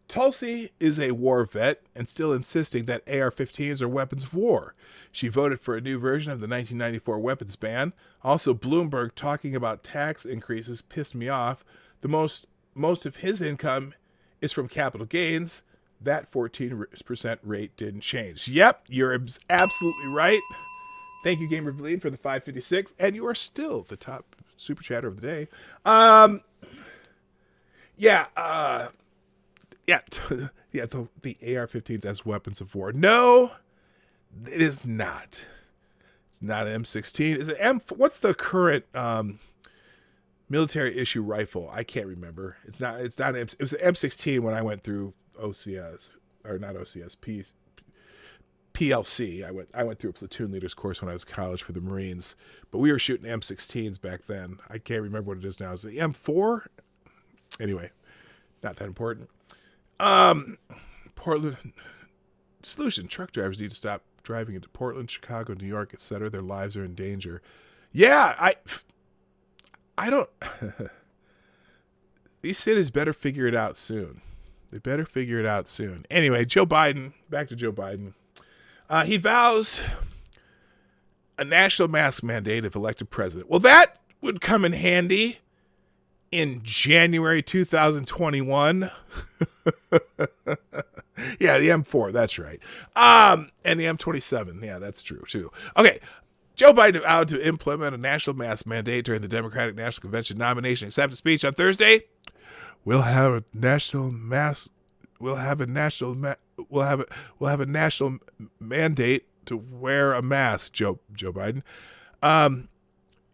Tulsi is a war vet and still insisting that AR-15s are weapons of war. She voted for a new version of the 1994 weapons ban. Also, Bloomberg talking about tax increases pissed me off. The most of his income is from capital gains. That 14% rate didn't change. Yep, you're absolutely right. Thank you, Gamer Valine, for the 556, and you are still the top super chatter of the day. The AR-15s as weapons of war. No, it is not. It's not an M16. Is it what's the current military issue rifle? I can't remember. It was an M16 when I went through OCS, or not OCS, PLC. I went through a platoon leaders course when I was in college for the Marines, but we were shooting M16s back then. I can't remember what it is now. Is it the M4? Anyway, not that important. Portland solution: truck drivers need to stop driving into Portland, Chicago, New York, etc. Their lives are in danger. Yeah, I don't. These cities better figure it out soon. They better figure it out soon. Anyway, Joe Biden. Back to Joe Biden. He vows a national mask mandate if elected president. Well, that would come in handy in January 2021. Yeah, the M4, that's right. And the M27, yeah, that's true too. Okay, Joe Biden vowed to implement a national mask mandate during the Democratic National Convention nomination acceptance speech on Thursday. We'll have a national mandate to wear a mask, Joe Biden.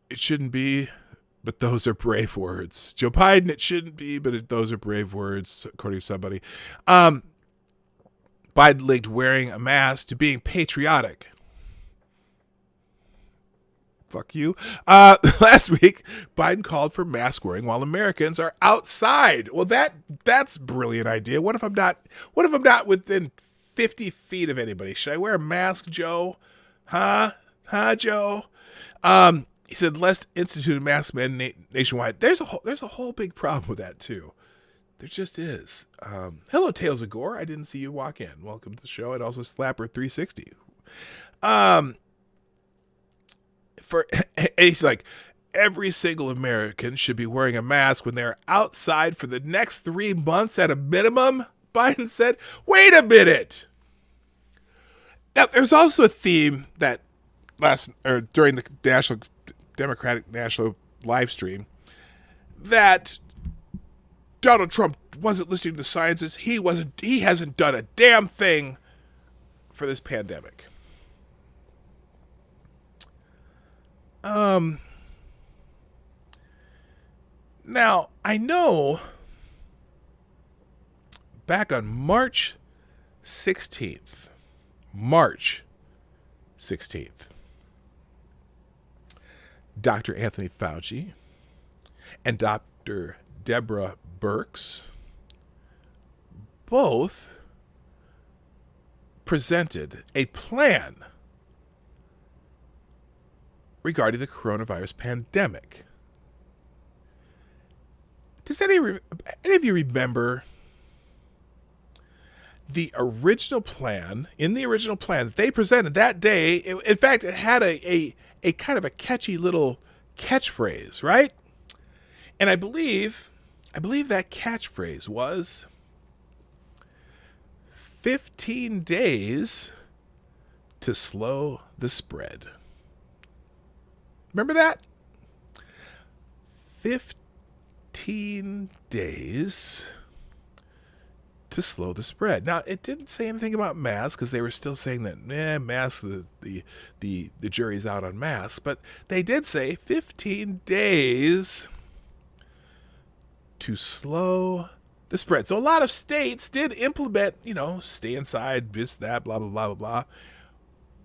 It shouldn't be, but those are brave words. Joe Biden, it shouldn't be, but those are brave words, according to somebody. Biden linked wearing a mask to being patriotic. Fuck you. Last week, Biden called for mask wearing while Americans are outside. Well, that's a brilliant idea. What if I'm not within 50 feet of anybody? Should I wear a mask, Joe? Huh, Joe? He said, let's institute a mask mandate nationwide. There's a whole big problem with that too. There just is. Hello, Tales of Gore. I didn't see you walk in. Welcome to the show. And also Slapper360. He's like, every single American should be wearing a mask when they're outside for the next 3 months at a minimum. Biden said, wait a minute. Now, there's also a theme that during the Democratic National live stream that Donald Trump wasn't listening to the scientists. He hasn't done a damn thing for this pandemic. Now, I know back on March 16th, Dr. Anthony Fauci and Dr. Deborah Birx both presented a plan regarding the coronavirus pandemic. Does any of you remember the original plan? In the original plan that they presented that day, in fact, it had a kind of a catchy little catchphrase, right? And I believe that catchphrase was 15 days to slow the spread. Remember that? 15 days to slow the spread. Now, it didn't say anything about masks because they were still saying that, masks, the jury's out on masks. But they did say 15 days to slow the spread. So a lot of states did implement, stay inside, this, that, blah, blah, blah, blah, blah.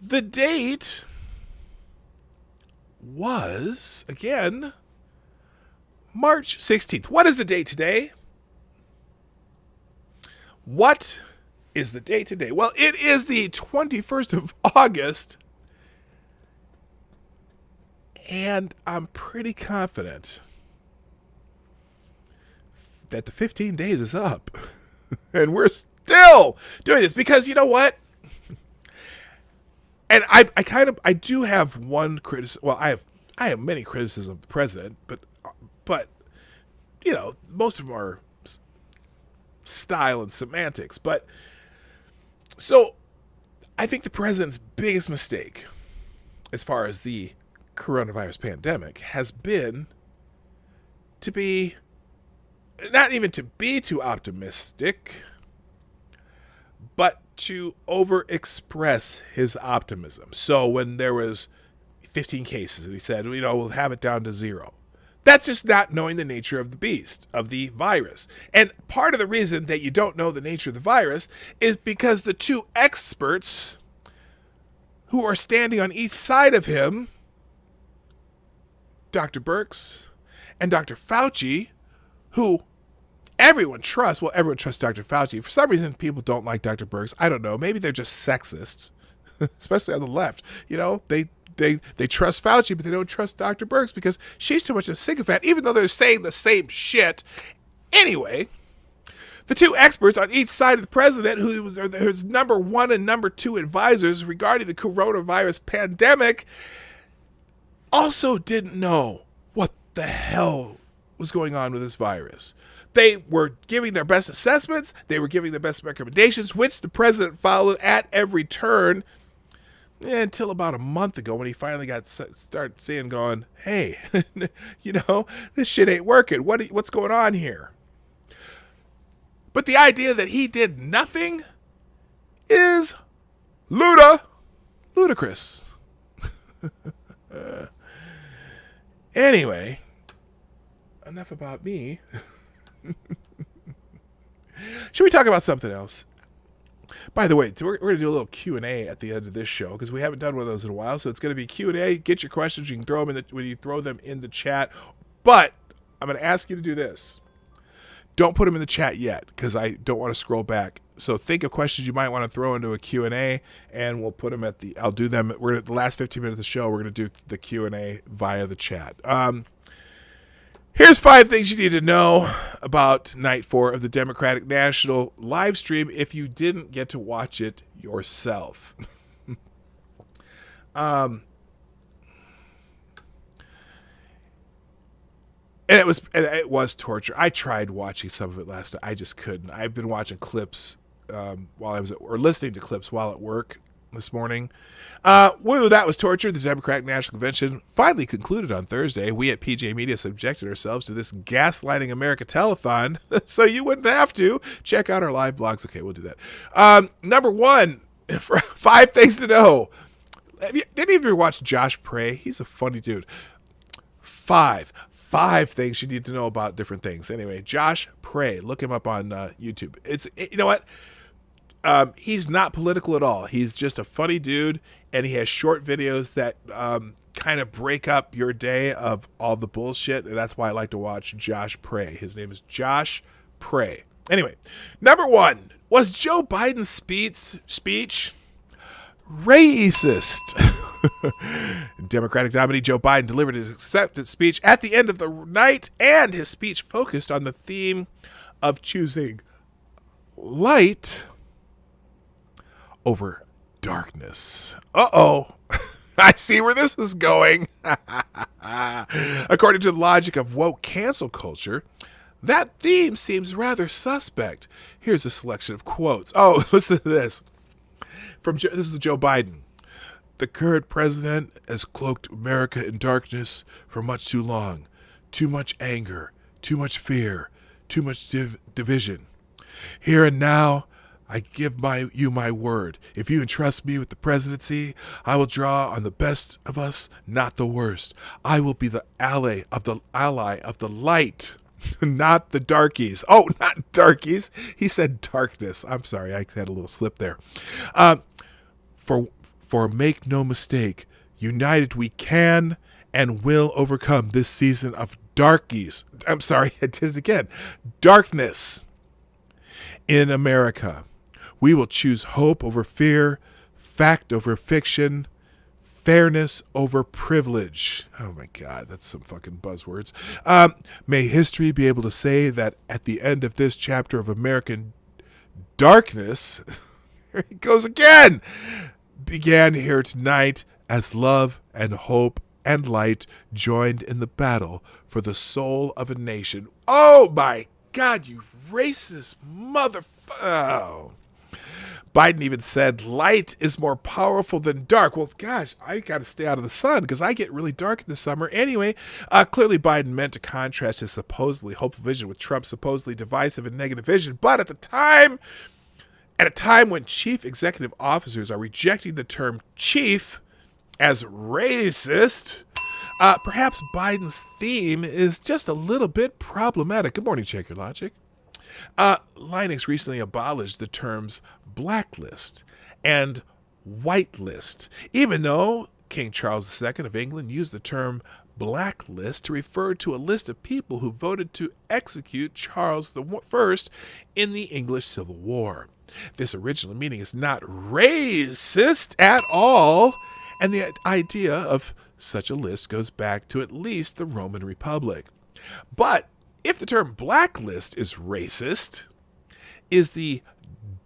The date was, again, March 16th. What is the date today? What is the date today? Well, it is the 21st of August. And I'm pretty confident that the 15 days is up. And we're still doing this because you know what? And I do have one criticism. Well, I have many criticisms of the president, but most of them are style and semantics. But so I think the president's biggest mistake as far as the coronavirus pandemic has been to be not even to be too optimistic, but to overexpress his optimism. So when there was 15 cases and he said, we'll have it down to 0. That's just not knowing the nature of the beast, of the virus. And part of the reason that you don't know the nature of the virus is because the two experts who are standing on each side of him, Dr. Birx and Dr. Fauci, who everyone trusts. Well, everyone trusts Dr. Fauci. For some reason, people don't like Dr. Birx. I don't know. Maybe they're just sexists, especially on the left. They trust Fauci, but they don't trust Dr. Birx because she's too much of a sycophant, even though they're saying the same shit. Anyway, the two experts on each side of the president, who was his number 1 and number 2 advisors regarding the coronavirus pandemic, also didn't know what the hell was going on with this virus. They were giving their best assessments. They were giving their best recommendations, which the president followed at every turn until about a month ago when he finally started seeing, going, hey, this shit ain't working. What's going on here? But the idea that he did nothing is ludicrous. Anyway, enough about me. Should we talk about something else? By the way, we're going to do a little Q&A at the end of this show because we haven't done one of those in a while. So it's going to be Q&A. Get your questions. You can throw them when you throw them in the chat. But I'm going to ask you to do this. Don't put them in the chat yet because I don't want to scroll back. So think of questions you might want to throw into a Q&A, and we'll put them I'll do them. We're at the last 15 minutes of the show. We're going to do the Q&A via the chat. Here's 5 things you need to know about Night 4 of the Democratic National live stream if you didn't get to watch it yourself. And it was torture. I tried watching some of it last night. I just couldn't. I've been watching clips listening to clips while at work this morning. That was torture. The Democratic National Convention finally concluded on Thursday. We at PJ Media subjected ourselves to this gaslighting America telethon, so you wouldn't have to. Check out our live blogs. Okay, we'll do that. Number 1, 5 things to know. Did any of you watch Josh Prey? He's a funny dude. 5 things you need to know about different things. Anyway, Josh Prey. Look him up on YouTube. You know what? He's not political at all. He's just a funny dude, and he has short videos that kind of break up your day of all the bullshit, and that's why I like to watch Josh Prey. His name is Josh Prey. Anyway, number 1, was Joe Biden's speech racist? Democratic nominee Joe Biden delivered his acceptance speech at the end of the night, and his speech focused on the theme of choosing light over darkness. Uh-oh. I see where this is going. According to the logic of woke cancel culture, that theme seems rather suspect. Here's a selection of quotes. Oh, listen to this. This is Joe Biden. The current president has cloaked America in darkness for much too long. Too much anger, too much fear, too much division. Here and now, I give you my word. If you entrust me with the presidency, I will draw on the best of us, not the worst. I will be the ally of the light, not the darkies. Oh, not darkies. He said darkness. I'm sorry, I had a little slip there. For make no mistake, united we can and will overcome this season of darkies. I'm sorry, I did it again. Darkness in America. We will choose hope over fear, fact over fiction, fairness over privilege. Oh my God, that's some fucking buzzwords. May history be able to say that at the end of this chapter of American darkness, here he goes again, began here tonight as love and hope and light joined in the battle for the soul of a nation. Oh my God, you racist motherfucker. Oh. Biden even said light is more powerful than dark. Well, gosh, I got to stay out of the sun because I get really dark in the summer. Anyway, clearly Biden meant to contrast his supposedly hopeful vision with Trump's supposedly divisive and negative vision. But at a time when chief executive officers are rejecting the term chief as racist, perhaps Biden's theme is just a little bit problematic. Good morning, Check Your Logic. Linux recently abolished the terms blacklist and whitelist, even though King Charles II of England used the term blacklist to refer to a list of people who voted to execute Charles I in the English Civil War. This original meaning is not racist at all, and the idea of such a list goes back to at least the Roman Republic. But if the term blacklist is racist, is the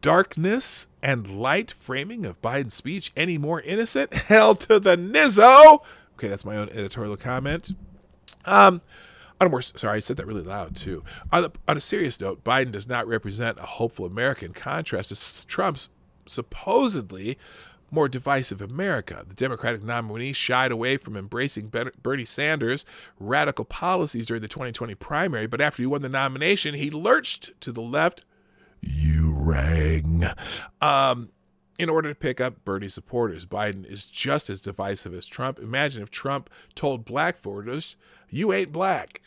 darkness and light framing of Biden's speech any more innocent? Hell to the nizzo! Okay, that's my own editorial comment. On a more, sorry, I said that really loud too. On a serious note, Biden does not represent a hopeful America in contrast to Trump's supposedly more divisive America. The Democratic nominee shied away from embracing Bernie Sanders' radical policies during the 2020 primary, but after he won the nomination, he lurched to the left. You rang. In order to pick up Bernie supporters. Biden is just as divisive as Trump. Imagine if Trump told black voters, you ain't black,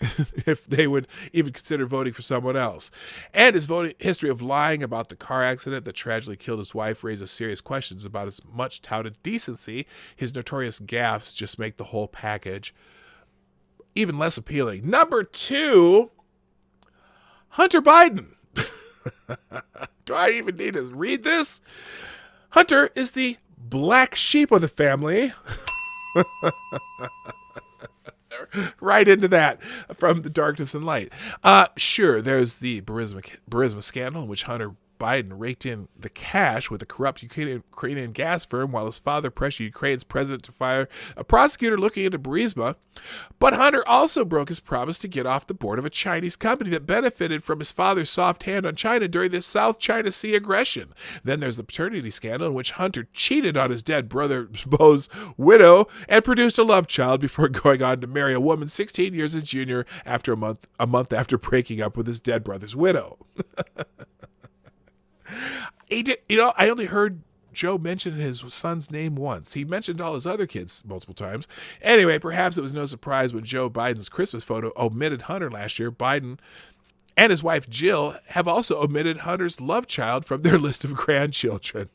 if they would even consider voting for someone else. And his voting history of lying about the car accident that tragically killed his wife raises serious questions about his much touted decency. His notorious gaffes just make the whole package even less appealing. Number 2, Hunter Biden. Do I even need to read this? Hunter is the black sheep of the family. Right into that from the darkness and light. Sure, there's the Burisma scandal in which Hunter Biden raked in the cash with a corrupt Ukrainian gas firm while his father pressured Ukraine's president to fire a prosecutor looking into Burisma. But Hunter also broke his promise to get off the board of a Chinese company that benefited from his father's soft hand on China during the South China Sea aggression. Then there's the paternity scandal in which Hunter cheated on his dead brother Beau's widow and produced a love child before going on to marry a woman 16 years his junior after a month after breaking up with his dead brother's widow. He did, I only heard Joe mention his son's name once. He mentioned all his other kids multiple times. Anyway, perhaps it was no surprise when Joe Biden's Christmas photo omitted Hunter last year. Biden and his wife Jill have also omitted Hunter's love child from their list of grandchildren.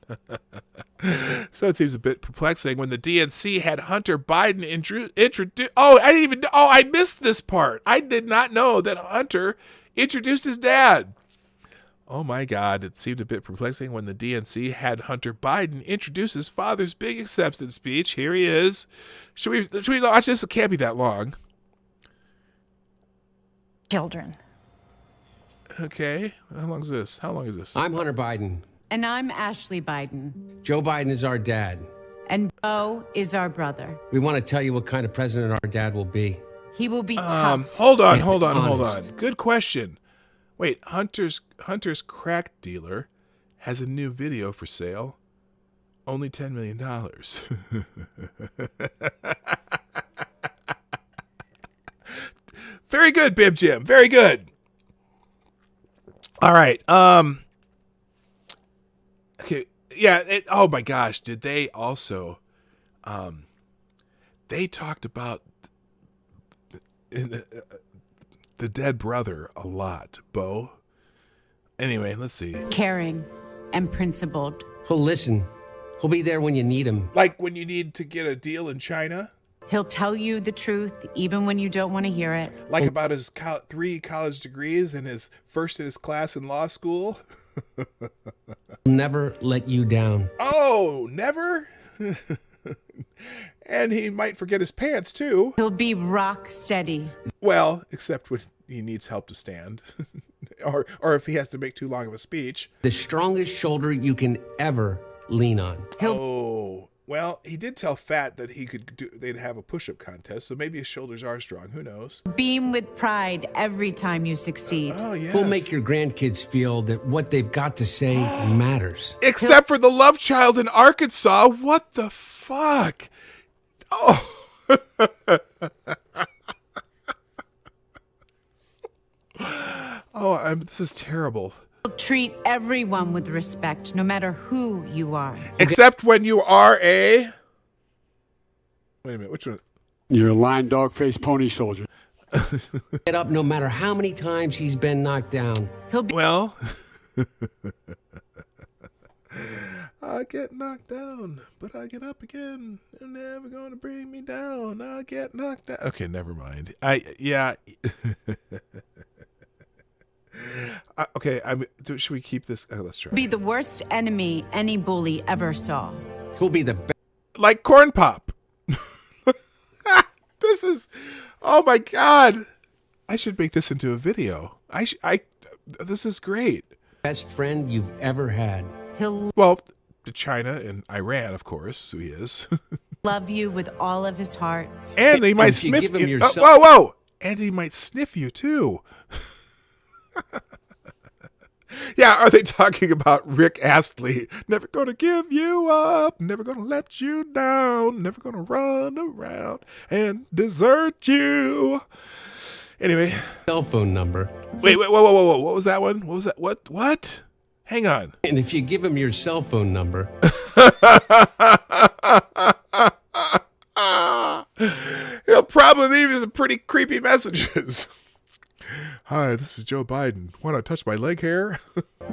So it seems a bit perplexing when the DNC had Hunter Biden introduce. I missed this part. I did not know that Hunter introduced his dad. Oh my God, it seemed a bit perplexing when the DNC had Hunter Biden introduce his father's big acceptance speech. Here he is. Should we watch this? It can't be that long. Children. Okay. How long is this? I'm Hunter Biden. And I'm Ashley Biden. Joe Biden is our dad. And Beau is our brother. We want to tell you what kind of president our dad will be. He will be tough. Hold on. Good question. Wait, Hunter's crack dealer has a new video for sale. Only $10 million. Very good, Bib Jim. Very good. All right. Okay. Yeah. Oh my gosh. Did they also? They talked about the dead brother a lot, Beau. Anyway, let's see. Caring and principled. He'll listen. He'll be there when you need him. Like when you need to get a deal in China? He'll tell you the truth even when you don't want to hear it. Like about his 3 college degrees and his first in his class in law school? Never let you down. Oh, never? And he might forget his pants, too. He'll be rock steady. Well, except when he needs help to stand. or if he has to make too long of a speech. The strongest shoulder you can ever lean on. Oh, well, he did tell Fat that they'd have a push-up contest, so maybe his shoulders are strong. Who knows? Beam with pride every time you succeed. Oh, yes. We'll make your grandkids feel that what they've got to say matters. Except for the love child in Arkansas. What the fuck? Oh. This is terrible. He'll treat everyone with respect, no matter who you are. Except when you are a... Wait a minute, which one? You're a lying dog-faced pony soldier. Get up no matter how many times he's been knocked down. He'll be... Well... I get knocked down, but I get up again. You're never going to bring me down. I get knocked down. Okay, never mind. Okay, should we keep this? Let's try. Be the worst enemy any bully ever saw. He'll be the best. Like Corn Pop. This is, oh my God. I should make this into a video. This is great. Best friend you've ever had. He'll... Well, to China and Iran, of course, so he is. love you with all of his heart. And he might If you sniff give him you. yourself- Whoa! And he might sniff you too. Yeah, are they talking about Rick Astley? Never gonna give you up, never gonna let you down, never gonna run around and desert you. Anyway. Cell phone number. Wait, whoa. What was that one? What was that? What? Hang on. And if you give him your cell phone number, he'll probably leave you some pretty creepy messages. Hi, this is Joe Biden. Want to touch my leg hair?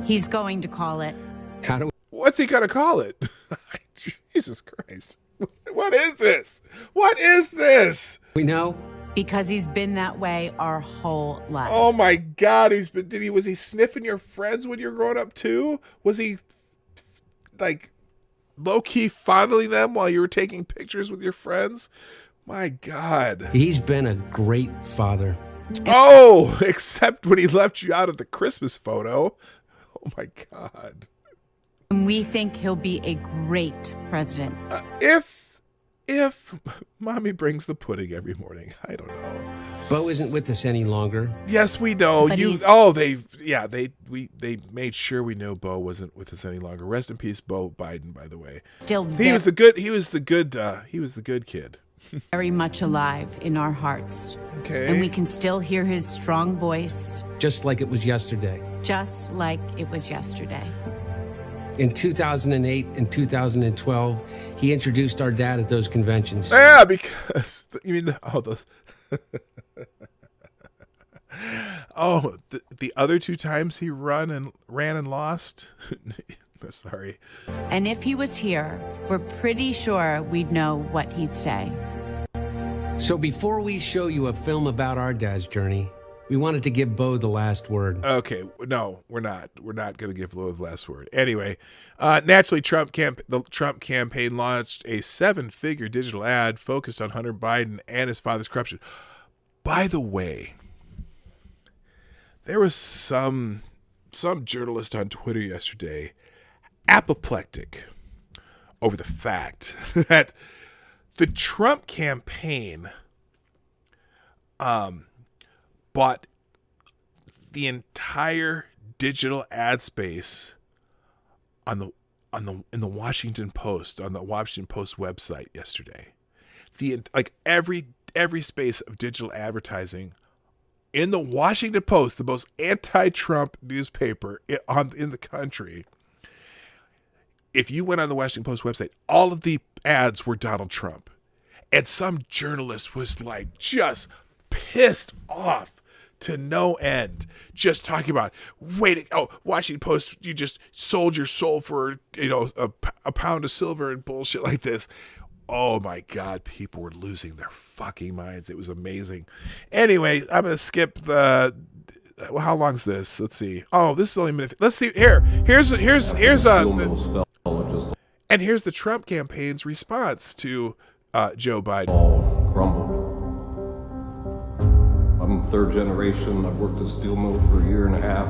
He's going to call it. how do What's he gonna call it? Jesus Christ. What is this? What is this? we know? Because he's been that way our whole lives. Oh my God, was he sniffing your friends when you were growing up too? Was he like low-key fondling them while you were taking pictures with your friends? My God. He's been a great father. Oh, except when he left you out of the Christmas photo. Oh my God. And we think he'll be a great president. If mommy brings the pudding every morning, I don't know. Bo isn't with us any longer. Yes, we know. But They made sure we know Bo wasn't with us any longer. Rest in peace, Bo Biden, by the way. Still He was the good kid. very much alive in our hearts. Okay. And we can still hear his strong voice, Just like it was yesterday. just like it was yesterday. In 2008 and 2012, he introduced our dad at those conventions. Yeah, because you mean the other two times he ran and lost. Sorry. And if he was here, we're pretty sure we'd know what he'd say. So before we show you a film about our dad's journey, we wanted to give Bo the last word. Okay, no, we're not. We're not going to give Lou the last word. Anyway, naturally, the Trump campaign launched a 7-figure digital ad focused on Hunter Biden and his father's corruption. By the way, there was some journalist on Twitter yesterday apoplectic over the fact that the Trump campaign bought the entire digital ad space in the Washington Post, on the Washington Post website yesterday. Every space of digital advertising in the Washington Post, the most anti-Trump newspaper in the country. If you went on the Washington Post website, all of the ads were Donald Trump. And some journalist was like just pissed off to no end, just talking about, Washington Post, you just sold your soul for, a pound of silver and bullshit like this. Oh my God, people were losing their fucking minds. It was amazing. Anyway, I'm going to skip how long's this? Let's see. Oh, this is only a minute. Let's see. Here's the Trump campaign's response to Joe Biden. All crumbled. I'm third generation. I've worked at a steel mill for a year and a half,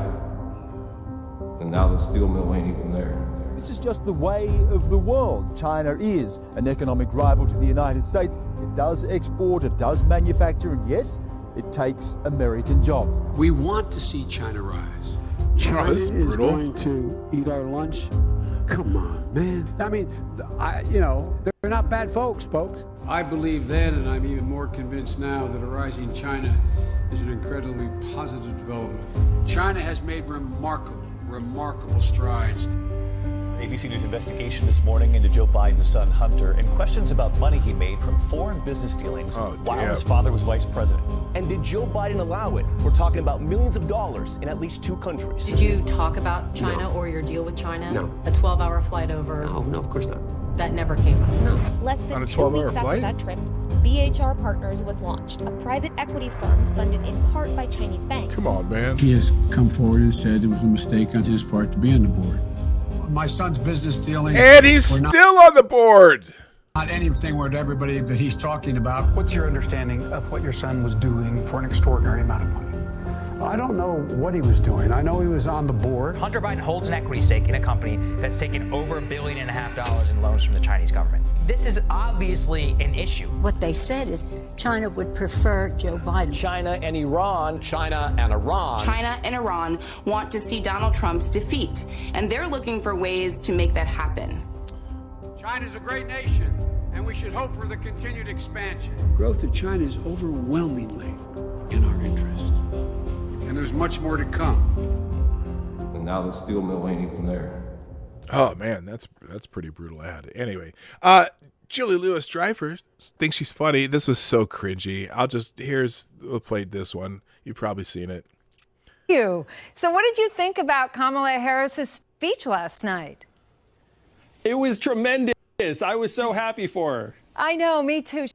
and now the steel mill ain't even there. This is just the way of the world. China is an economic rival to the United States. It does export, it does manufacture, and yes, it takes American jobs. We want to see China rise. China this is is brutal. going to eat our lunch. Come on, man. I mean, they're not bad folks. I believe then, and I'm even more convinced now, that a rising China is an incredibly positive development. China has made remarkable strides. ABC News investigation this morning into Joe Biden's son Hunter and questions about money he made from foreign business dealings while his father was vice president. And did Joe Biden allow it? We're talking about millions of dollars in at least 2 countries. Did you talk about China or your deal with China? No. A 12-hour flight over? No, of course not. That never came up? No. Less than On a 2 12-hour weeks after flight? that trip, BHR Partners was launched, a private equity firm funded in part by Chinese banks. Come on, man. He has come forward and said it was a mistake on his part to be on the board. My son's business dealings. And he's still on the board. Not anything with everybody that he's talking about. What's your understanding of what your son was doing for an extraordinary amount of money? I don't know what he was doing. I know he was on the board. Hunter Biden holds an equity stake in a company that's taken over $1.5 billion in loans from the Chinese government. This is obviously an issue. What they said is China would prefer Joe Biden. China and Iran. China and Iran. China and Iran want to see Donald Trump's defeat, and they're looking for ways to make that happen. China's a great nation, and we should hope for the continued expansion. Growth in China is overwhelmingly in our interest. And there's much more to come. And now the steel mill ain't even there. Oh man, that's pretty brutal ad. Anyway, Julie Louis-Dreyfus thinks she's funny. This was so cringy. We'll play this one. You've probably seen it. So what did you think about Kamala Harris's speech last night? It was tremendous. I was so happy for her. I know, me too.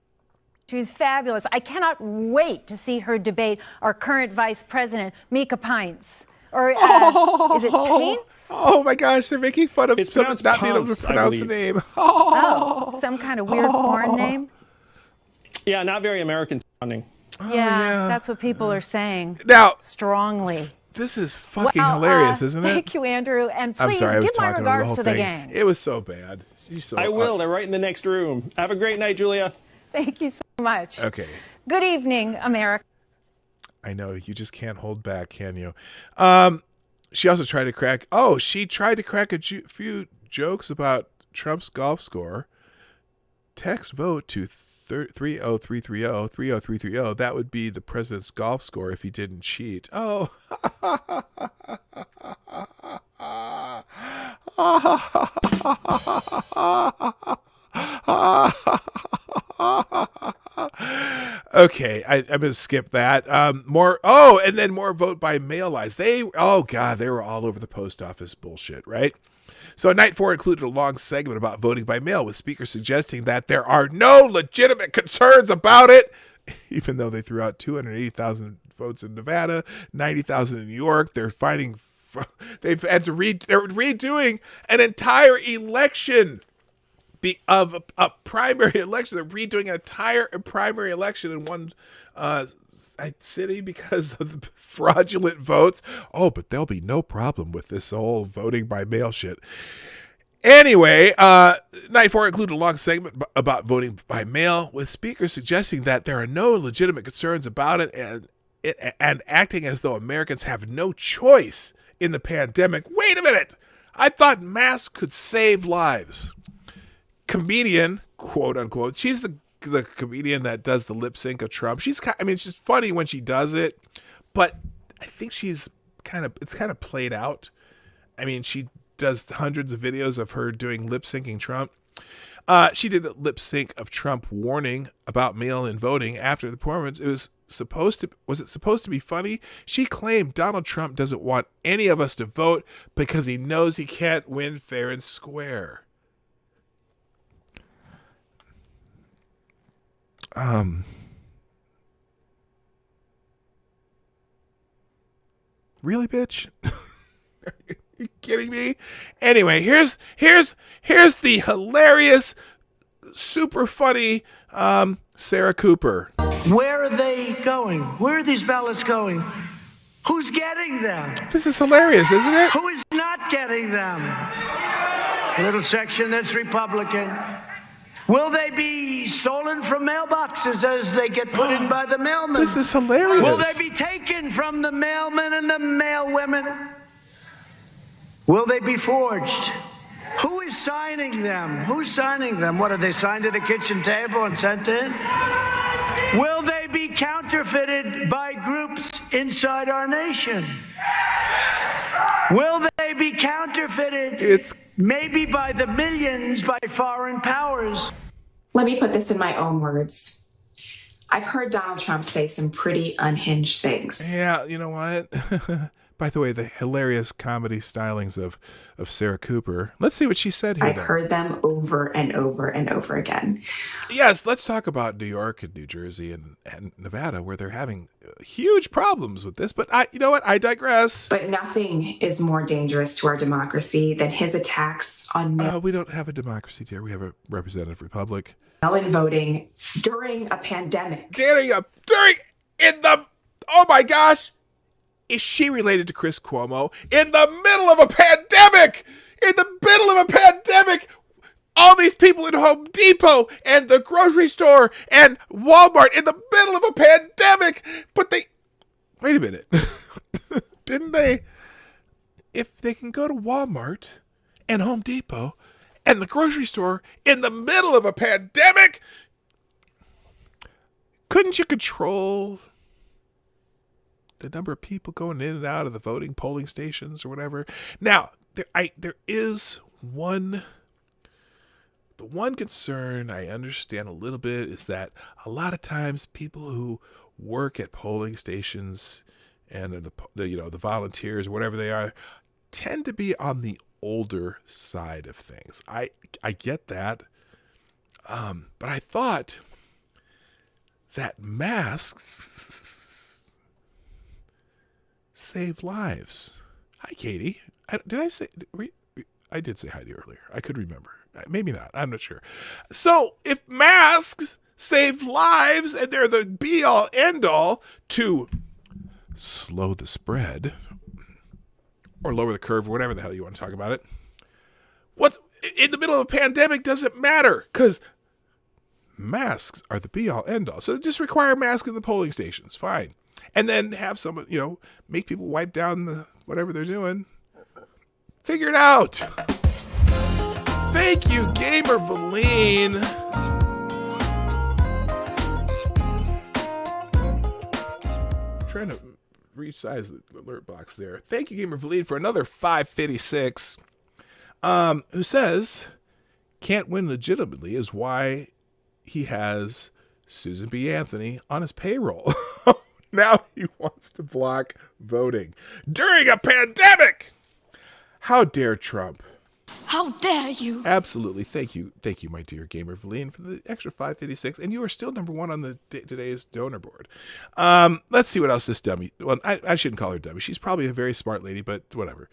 She's fabulous. I cannot wait to see her debate our current vice president, Mika Pince. Or is it Paints? Oh my gosh, they're making fun of someone not being able to pronounce the name. Oh, some kind of weird foreign name? Yeah, not very American sounding. Yeah, that's what people are saying. Now, strongly. This is fucking hilarious, isn't it? Thank you, Andrew. And please I'm sorry, I was give my talking over the regards whole to the thing. gang. It was so bad. I will. They're right in the next room. Have a great night, Julia. Thank you so much. Okay. Good evening, America. I know, you just can't hold back, can you? She also tried to crack a few jokes about Trump's golf score. Text vote to 30330, 30330. That would be the president's golf score if he didn't cheat. Oh. Okay, I'm gonna skip that. And then more vote by mail lies. They were all over the post office bullshit, right? So Night 4 included a long segment about voting by mail, with speakers suggesting that there are no legitimate concerns about it, even though they threw out 280,000 votes in Nevada, 90,000 in New York. They're redoing an entire election. Of a primary election. They're redoing an entire primary election in one city because of the fraudulent votes. Oh, but there'll be no problem with this whole voting by mail shit. Anyway, Night 4 included a long segment about voting by mail, with speakers suggesting that there are no legitimate concerns about it and acting as though Americans have no choice in the pandemic. Wait a minute! I thought masks could save lives. Comedian, quote unquote, she's the comedian that does the lip sync of Trump. She's just funny when she does it, but I think it's kind of played out. I mean, she does hundreds of videos of her doing lip syncing Trump. She did a lip sync of Trump warning about mail-in voting after the performance. Was it supposed to be funny? She claimed Donald Trump doesn't want any of us to vote because he knows he can't win fair and square. Really, bitch? Are you kidding me? Anyway, here's the hilarious, super funny Sarah Cooper. Where are they going? Where are these ballots going? Who's getting them? This is hilarious, isn't it? Who is not getting them? A little section that's Republican. Will they be stolen from mailboxes as they get put in by the mailmen? This is hilarious. Will they be taken from the mailmen and the mailwomen? Will they be forged? Who is signing them? Who's signing them? What, are they signed at a kitchen table and sent in? Will they be counterfeited by groups inside our nation? Will they be counterfeited maybe by the millions by foreign powers? Let me put this in my own words. I've heard Donald Trump say some pretty unhinged things. Yeah, you know what? By the way, the hilarious comedy stylings of Sarah Cooper. Let's see what she said here. I've heard them over and over and over again. Yes, let's talk about New York and New Jersey and Nevada, where they're having huge problems with this. But you know what? I digress. But nothing is more dangerous to our democracy than his attacks on we don't have a democracy here. We have a representative republic. Mail-in voting during a pandemic. Oh my gosh! Is she related to Chris Cuomo? In the middle of a pandemic! In the middle of a pandemic! all these people in Home Depot and the grocery store and Walmart in the middle of a pandemic, but wait a minute. Didn't they? If they can go to Walmart and Home Depot and the grocery store in the middle of a pandemic, couldn't you control the number of people going in and out of the polling stations or whatever? Now, there is the one concern I understand a little bit is that a lot of times people who work at polling stations and the volunteers or whatever they are tend to be on the older side of things. I get that, but I thought that masks save lives. Hi, Katie. Did I say? I did say hi to you earlier. I could remember. Maybe not. I'm not sure. So if masks save lives and they're the be-all, end-all to slow the spread or lower the curve, or whatever the hell you want to talk about it, what in the middle of a pandemic doesn't matter because masks are the be-all, end-all. So just require masks in the polling stations. Fine. And then have someone, make people wipe down whatever they're doing. Figure it out. Thank you, Gamer Valine. Trying to resize the alert box there. Thank you, Gamer Valine, for another 556. Who says can't win legitimately is why he has Susan B. Anthony on his payroll. Now he wants to block voting during a pandemic. How dare Trump? How dare you? Absolutely. Thank you, my dear Gamer Valine, for the extra 556. And you are still number one on today's donor board. Let's see what else this dummy. Well, I shouldn't call her dummy. She's probably a very smart lady, but whatever.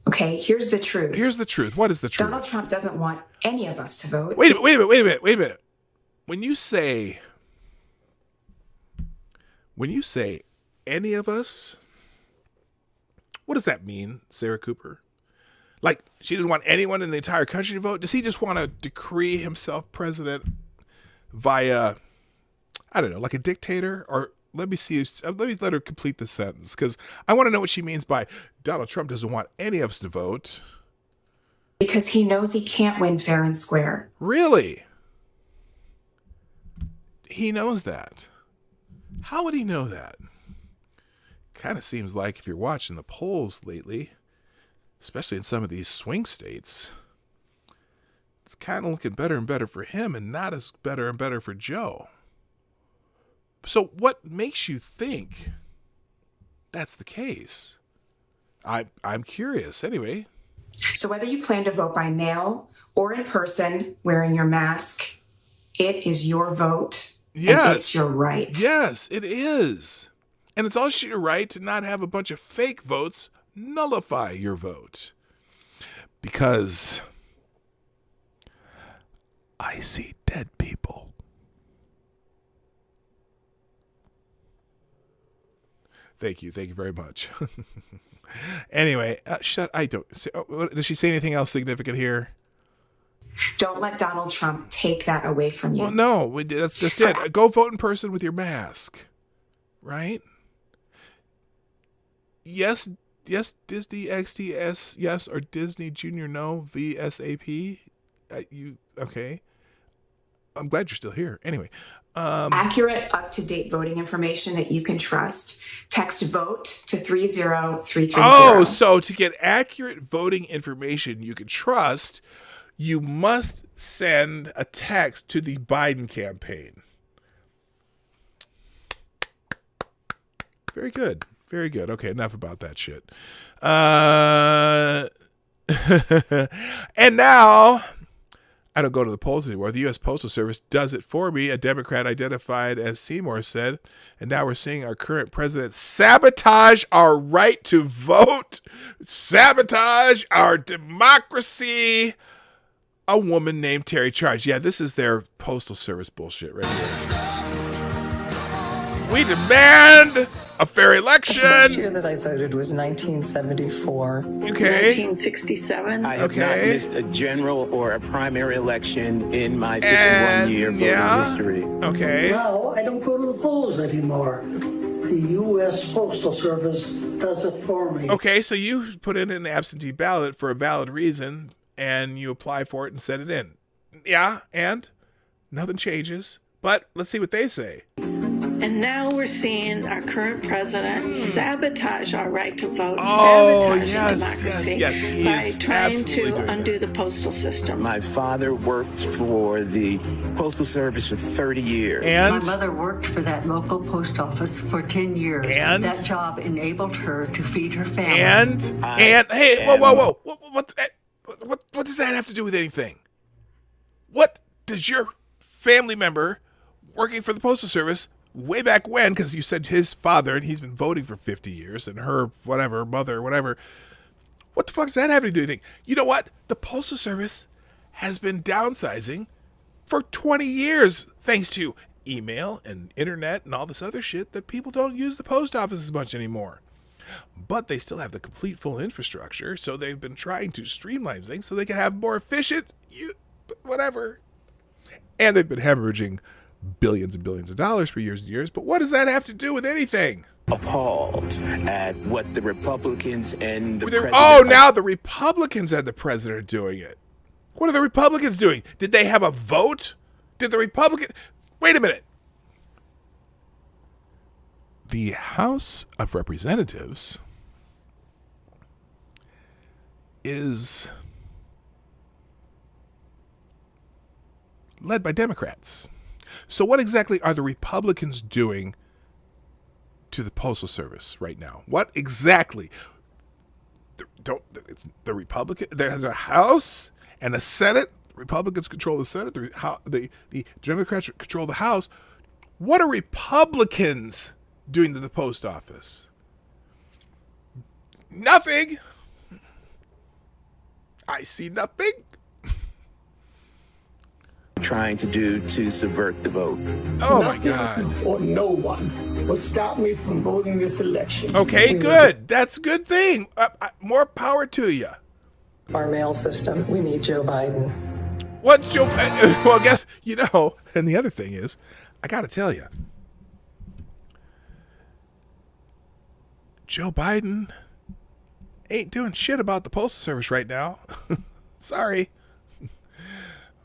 Okay, here's the truth. Here's the truth. What is the truth? Donald Trump doesn't want any of us to vote. Wait a minute. When you say any of us, what does that mean, Sarah Cooper? Like, she doesn't want anyone in the entire country to vote? Does he just want to decree himself president via, I don't know, like a dictator? Or let me let her complete the sentence, because I want to know what she means by Donald Trump doesn't want any of us to vote. Because he knows he can't win fair and square. Really? He knows that. How would he know that? Kind of seems like if you're watching the polls lately, especially in some of these swing states, it's kind of looking better and better for him and not as better and better for Joe. So what makes you think that's the case? I'm curious. Anyway. So whether you plan to vote by mail or in person wearing your mask, it is your vote. Yes. And it's your right. Yes, it is. And it's also your right to not have a bunch of fake votes nullify your vote. Because I see dead people. Thank you very much. Anyway, does she say anything else significant here? Don't let Donald Trump take that away from you. Well, no, that's just it. Go vote in person with your mask, right? Yes, Disney XTS, yes, or Disney Junior, no, VSAP. Okay. I'm glad you're still here. Anyway. Accurate, up-to-date voting information that you can trust. Text VOTE to 30330. Oh, so to get accurate voting information you can trust, you must send a text to the Biden campaign. Very good. Very good. Okay, enough about that shit. And now, I don't go to the polls anymore. The U.S. Postal Service does it for me, a Democrat identified as Seymour said. And now we're seeing our current president sabotage our right to vote, sabotage our democracy. A woman named Terry Charge. Yeah, this is their Postal Service bullshit right here. We demand a fair election. The year that I voted was 1974. Okay. 1967. I have not missed a general or a primary election in my 51-year voting history. Okay. Now, I don't go to the polls anymore. The U.S. Postal Service does it for me. Okay, so you put in an absentee ballot for a valid reason, and you apply for it and send it in. Yeah, and nothing changes. But let's see what they say. And now we're seeing our current president sabotage our right to vote, sabotage democracy by trying to undo the postal system. My father worked for the Postal Service for 30 years. My mother worked for that local post office for 10 years. And that job enabled her to feed her family. And hey, whoa. What does that have to do with anything? What does your family member working for the Postal Service way back when, because you said his father, and he's been voting for 50 years, and her, whatever, mother, whatever. What the fuck does that have to do with anything? You know what? The Postal Service has been downsizing for 20 years, thanks to email and internet and all this other shit that people don't use the post office as much anymore. But they still have the complete full infrastructure, so they've been trying to streamline things so they can have more efficient, whatever. And they've been hemorrhaging billions and billions of dollars for years and years, but what does that have to do with anything? Appalled at what the Republicans and the president... Oh, now the Republicans and the president are doing it. What are the Republicans doing? Did they have a vote? Did the Republican... Wait a minute. The House of Representatives is led by Democrats. So what exactly are the Republicans doing to the Postal Service right now? What exactly? It's the Republican. There's a House and a Senate. Republicans control the Senate. The Democrats control the House. What are Republicans doing to the post office? Nothing. I see nothing. Trying to do to subvert the vote. Oh my God. Or no one will stop me from voting this election. Okay, good. That's a good thing. More power to you. Our mail system, we need Joe Biden. What's Joe Biden? Well, I guess, and the other thing is, I got to tell you, Joe Biden ain't doing shit about the Postal Service right now. Sorry.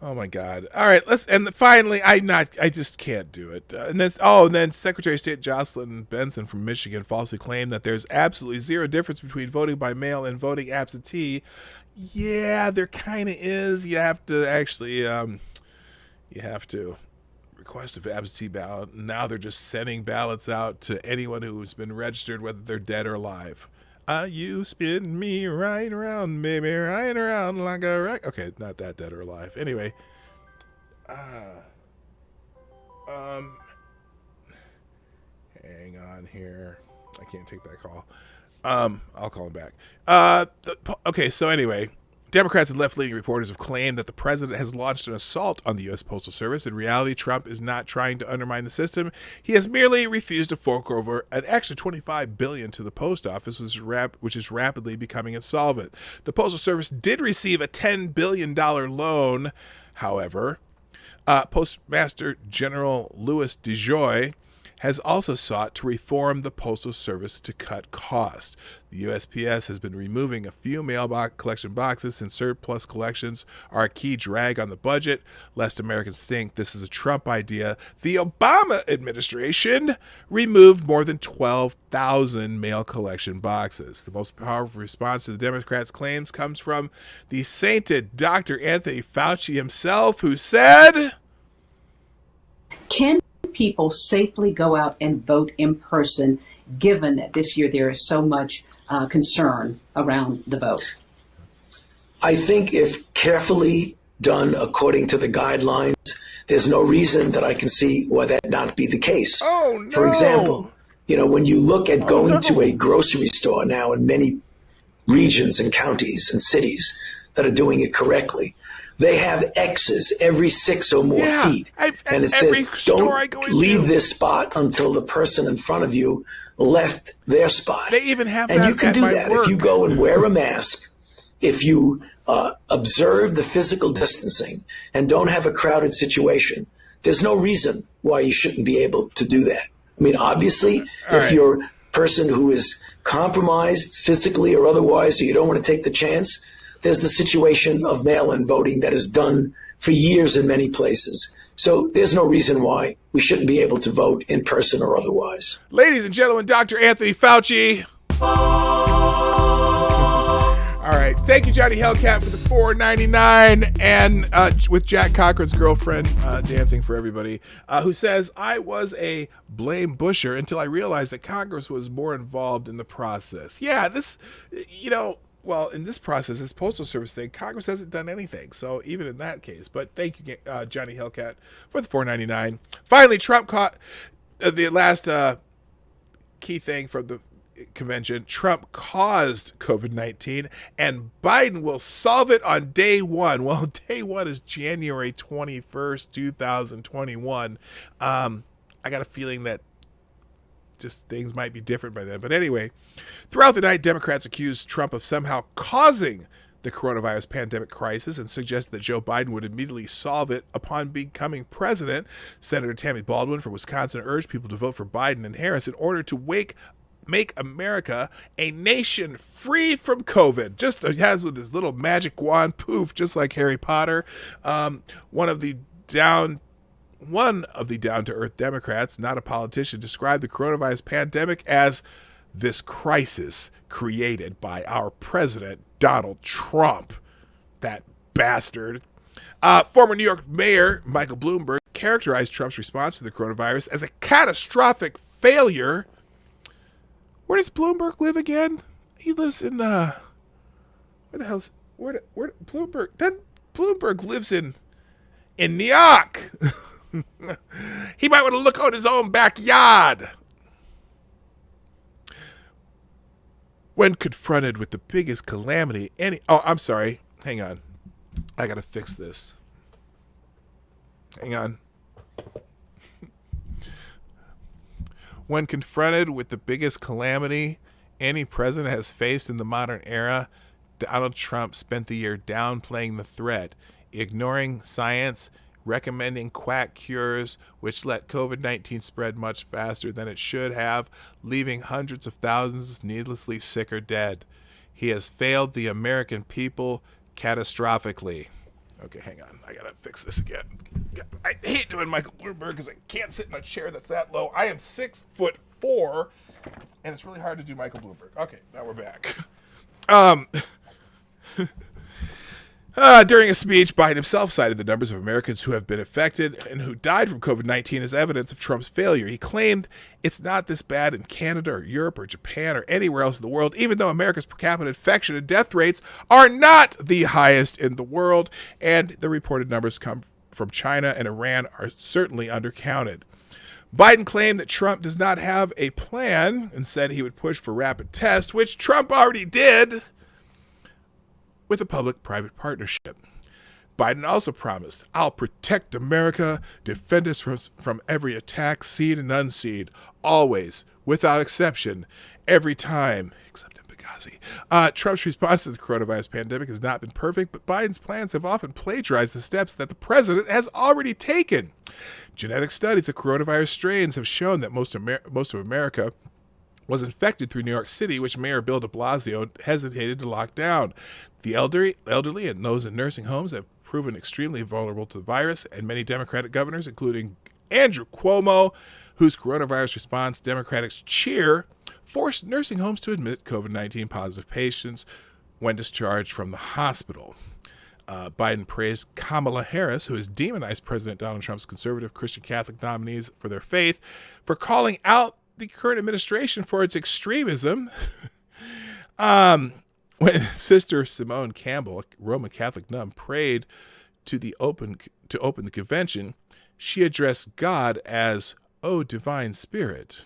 Oh my God! All right, finally, I just can't do it. And then Secretary of State Jocelyn Benson from Michigan falsely claimed that there's absolutely zero difference between voting by mail and voting absentee. Yeah, there kind of is. You have to actually, request an absentee ballot. Now they're just sending ballots out to anyone who's been registered, whether they're dead or alive. You spin me right around, baby, right around like a wreck. Okay, not that dead or alive. Anyway, hang on here. I can't take that call. I'll call him back. Okay, so anyway, Democrats and left-leaning reporters have claimed that the president has launched an assault on the U.S. Postal Service. In reality, Trump is not trying to undermine the system. He has merely refused to fork over an extra $25 billion to the post office, which is rapidly becoming insolvent. The Postal Service did receive a $10 billion loan, however. Postmaster General Louis DeJoy has also sought to reform the Postal Service to cut costs. The USPS has been removing a few mailbox collection boxes since surplus collections are a key drag on the budget. Lest Americans think this is a Trump idea, the Obama administration removed more than 12,000 mail collection boxes. The most powerful response to the Democrats' claims comes from the sainted Dr. Anthony Fauci himself, who said, "Can people safely go out and vote in person, given that this year there is so much concern around the vote?" I think if carefully done according to the guidelines, there's no reason that I can see why that not be the case. Oh, no. For example, when you look at going to a grocery store now in many regions and counties and cities that are doing it correctly, They have X's every 6 or more feet. And it says, don't leave this spot until the person in front of you left their spot. They even have and that you can at do my that work. if you go and wear a mask, if you observe the physical distancing and don't have a crowded situation. There's no reason why you shouldn't be able to do that. I mean, obviously, if you're a person who is compromised physically or otherwise, or you don't want to take the chance, there's the situation of mail-in voting that is done for years in many places. So there's no reason why we shouldn't be able to vote in person or otherwise. Ladies and gentlemen, Dr. Anthony Fauci. All right. Thank you, Johnny Hellcat, for the $4.99, and with Jack Cochran's girlfriend dancing for everybody, who says, I was a blame Busher until I realized that Congress was more involved in the process. Yeah, this, well, in this process, this Postal Service thing, Congress hasn't done anything. So even in that case, but thank you, Johnny Hellcat, for the $4.99. Finally, Trump caught the last key thing from the convention. Trump caused COVID-19 and Biden will solve it on day one. Well, day one is January 21st, 2021. I got a feeling that just things might be different by then. But anyway, throughout the night, Democrats accused Trump of somehow causing the coronavirus pandemic crisis and suggested that Joe Biden would immediately solve it upon becoming president. Senator Tammy Baldwin from Wisconsin urged people to vote for Biden and Harris in order to make America a nation free from COVID. Just has with his little magic wand, poof, just like Harry Potter. One of the down-to-earth Democrats, not a politician, described the coronavirus pandemic as this crisis created by our president, Donald Trump. That bastard. Former New York Mayor Michael Bloomberg characterized Trump's response to the coronavirus as a catastrophic failure. Where does Bloomberg live again? He lives in where the hell's where Bloomberg? Then Bloomberg lives in New York. He might want to look out his own backyard. When confronted with the biggest calamity I'm sorry. Hang on. I gotta fix this. Hang on. When confronted with the biggest calamity any president has faced in the modern era, Donald Trump spent the year downplaying the threat, ignoring science, recommending quack cures, which let COVID-19 spread much faster than it should have, leaving hundreds of thousands needlessly sick or dead. He has failed the American people catastrophically. Okay, hang on. I gotta fix this again. I hate doing Michael Bloomberg because I can't sit in a chair that's that low. I am 6'4", and it's really hard to do Michael Bloomberg. Okay, now we're back. During a speech, Biden himself cited the numbers of Americans who have been affected and who died from COVID-19 as evidence of Trump's failure. He claimed it's not this bad in Canada or Europe or Japan or anywhere else in the world, even though America's per capita infection and death rates are not the highest in the world, and the reported numbers come from China and Iran are certainly undercounted. Biden claimed that Trump does not have a plan and said he would push for rapid tests, which Trump already did, with a public-private partnership. Biden also promised, I'll protect America, defend us from every attack, seen and unseen, always, without exception, every time, except in Benghazi. Trump's response to the coronavirus pandemic has not been perfect, but Biden's plans have often plagiarized the steps that the president has already taken. Genetic studies of coronavirus strains have shown that most of America was infected through New York City, which Mayor Bill de Blasio hesitated to lock down. The elderly and those in nursing homes have proven extremely vulnerable to the virus, and many Democratic governors, including Andrew Cuomo, whose coronavirus response Democrats cheer, forced nursing homes to admit COVID-19 positive patients when discharged from the hospital. Biden praised Kamala Harris, who has demonized President Donald Trump's conservative Christian Catholic nominees for their faith, for calling out the current administration for its extremism. When Sister Simone Campbell, a Roman Catholic nun, prayed to open the convention, she addressed God as, "Oh, divine spirit."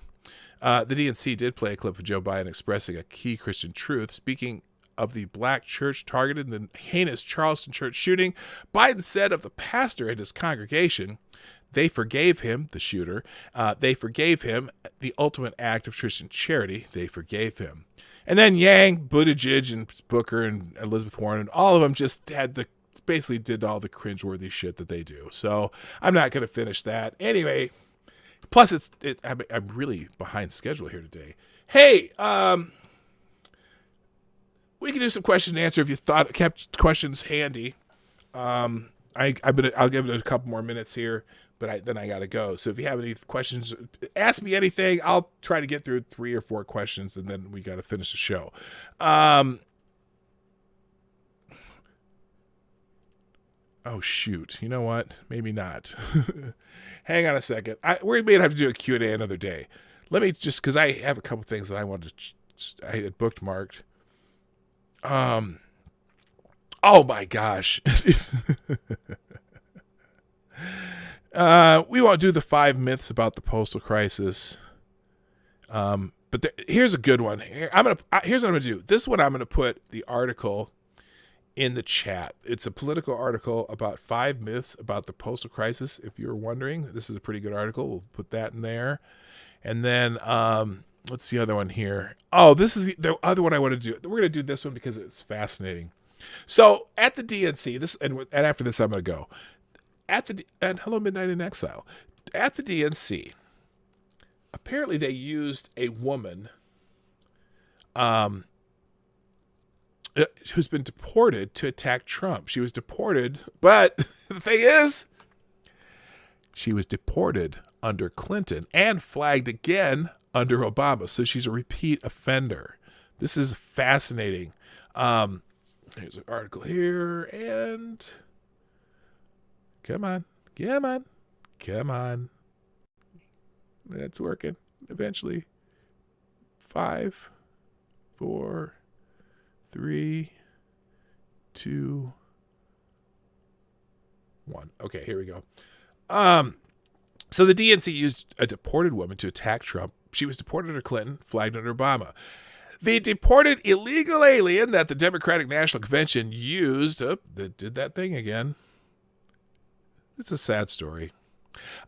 The DNC did play a clip of Joe Biden expressing a key Christian truth, speaking of the black church targeted in the heinous Charleston church shooting, Biden said of the pastor and his congregation, they forgave him, the shooter. They forgave him the ultimate act of Christian charity. They forgave him. And then Yang, Buttigieg, and Booker, and Elizabeth Warren, and all of them just basically did all the cringeworthy shit that they do. So I'm not going to finish that. Anyway, plus I'm really behind schedule here today. Hey, we can do some question and answer if you kept questions handy. I'll give it a couple more minutes here, but then I got to go. So if you have any questions, ask me anything. I'll try to get through 3 or 4 questions, and then we got to finish the show. Oh, shoot. You know what? Maybe not. Hang on a second. We may have to do a Q&A another day. Let me just, because I have a couple things that I wanted I had bookmarked. Oh my gosh. We won't do the 5 myths about the postal crisis. But here's a good one. Here's what I'm gonna do. This one I'm gonna put the article in the chat. It's a political article about 5 myths about the postal crisis. If you're wondering, this is a pretty good article. We'll put that in there. And then what's the other one here? Oh, this is the other one I want to do. We're gonna do this one because it's fascinating. So at the DNC, and after this I'm gonna go. And hello, Midnight in Exile. At the DNC, apparently they used a woman who's been deported to attack Trump. She was deported, but the thing is, she was deported under Clinton and flagged again under Obama. So she's a repeat offender. This is fascinating. Here's an article here, and come on. That's working eventually. 5, 4, 3, 2, 1. Okay, here we go. So the DNC used a deported woman to attack Trump. She was deported under Clinton, flagged under Obama. The deported illegal alien that the Democratic National Convention used, that did that thing again. It's a sad story.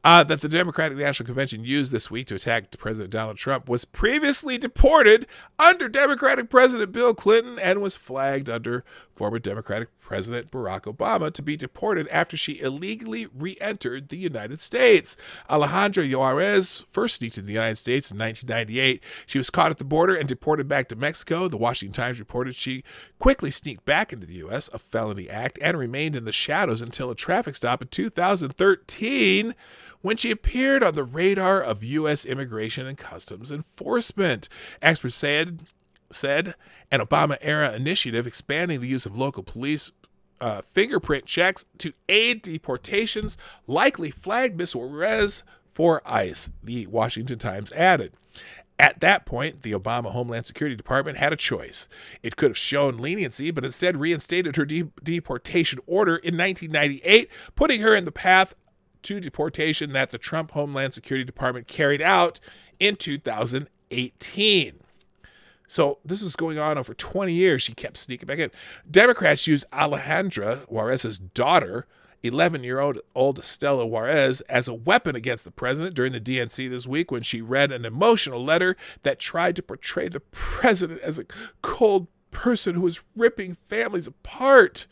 That the Democratic National Convention used this week to attack President Donald Trump was previously deported under Democratic President Bill Clinton and was flagged under former Democratic President Barack Obama to be deported after she illegally re-entered the United States. Alejandra Juarez first sneaked into the United States in 1998. She was caught at the border and deported back to Mexico. The Washington Times reported she quickly sneaked back into the U.S., a felony act, and remained in the shadows until a traffic stop in 2013 when she appeared on the radar of U.S. Immigration and Customs Enforcement. Experts said an Obama-era initiative expanding the use of local police fingerprint checks to aid deportations likely flagged Ms. Juarez for ICE, the Washington Times added. At that point, the Obama Homeland Security Department had a choice. It could have shown leniency, but instead reinstated her deportation order in 1998, putting her in the path to deportation that the Trump Homeland Security Department carried out in 2018. So this is going on over 20 years. She kept sneaking back in. Democrats used Alejandra Juarez's daughter, 11-year-old Estela Juarez, as a weapon against the president during the DNC this week when she read an emotional letter that tried to portray the president as a cold person who was ripping families apart.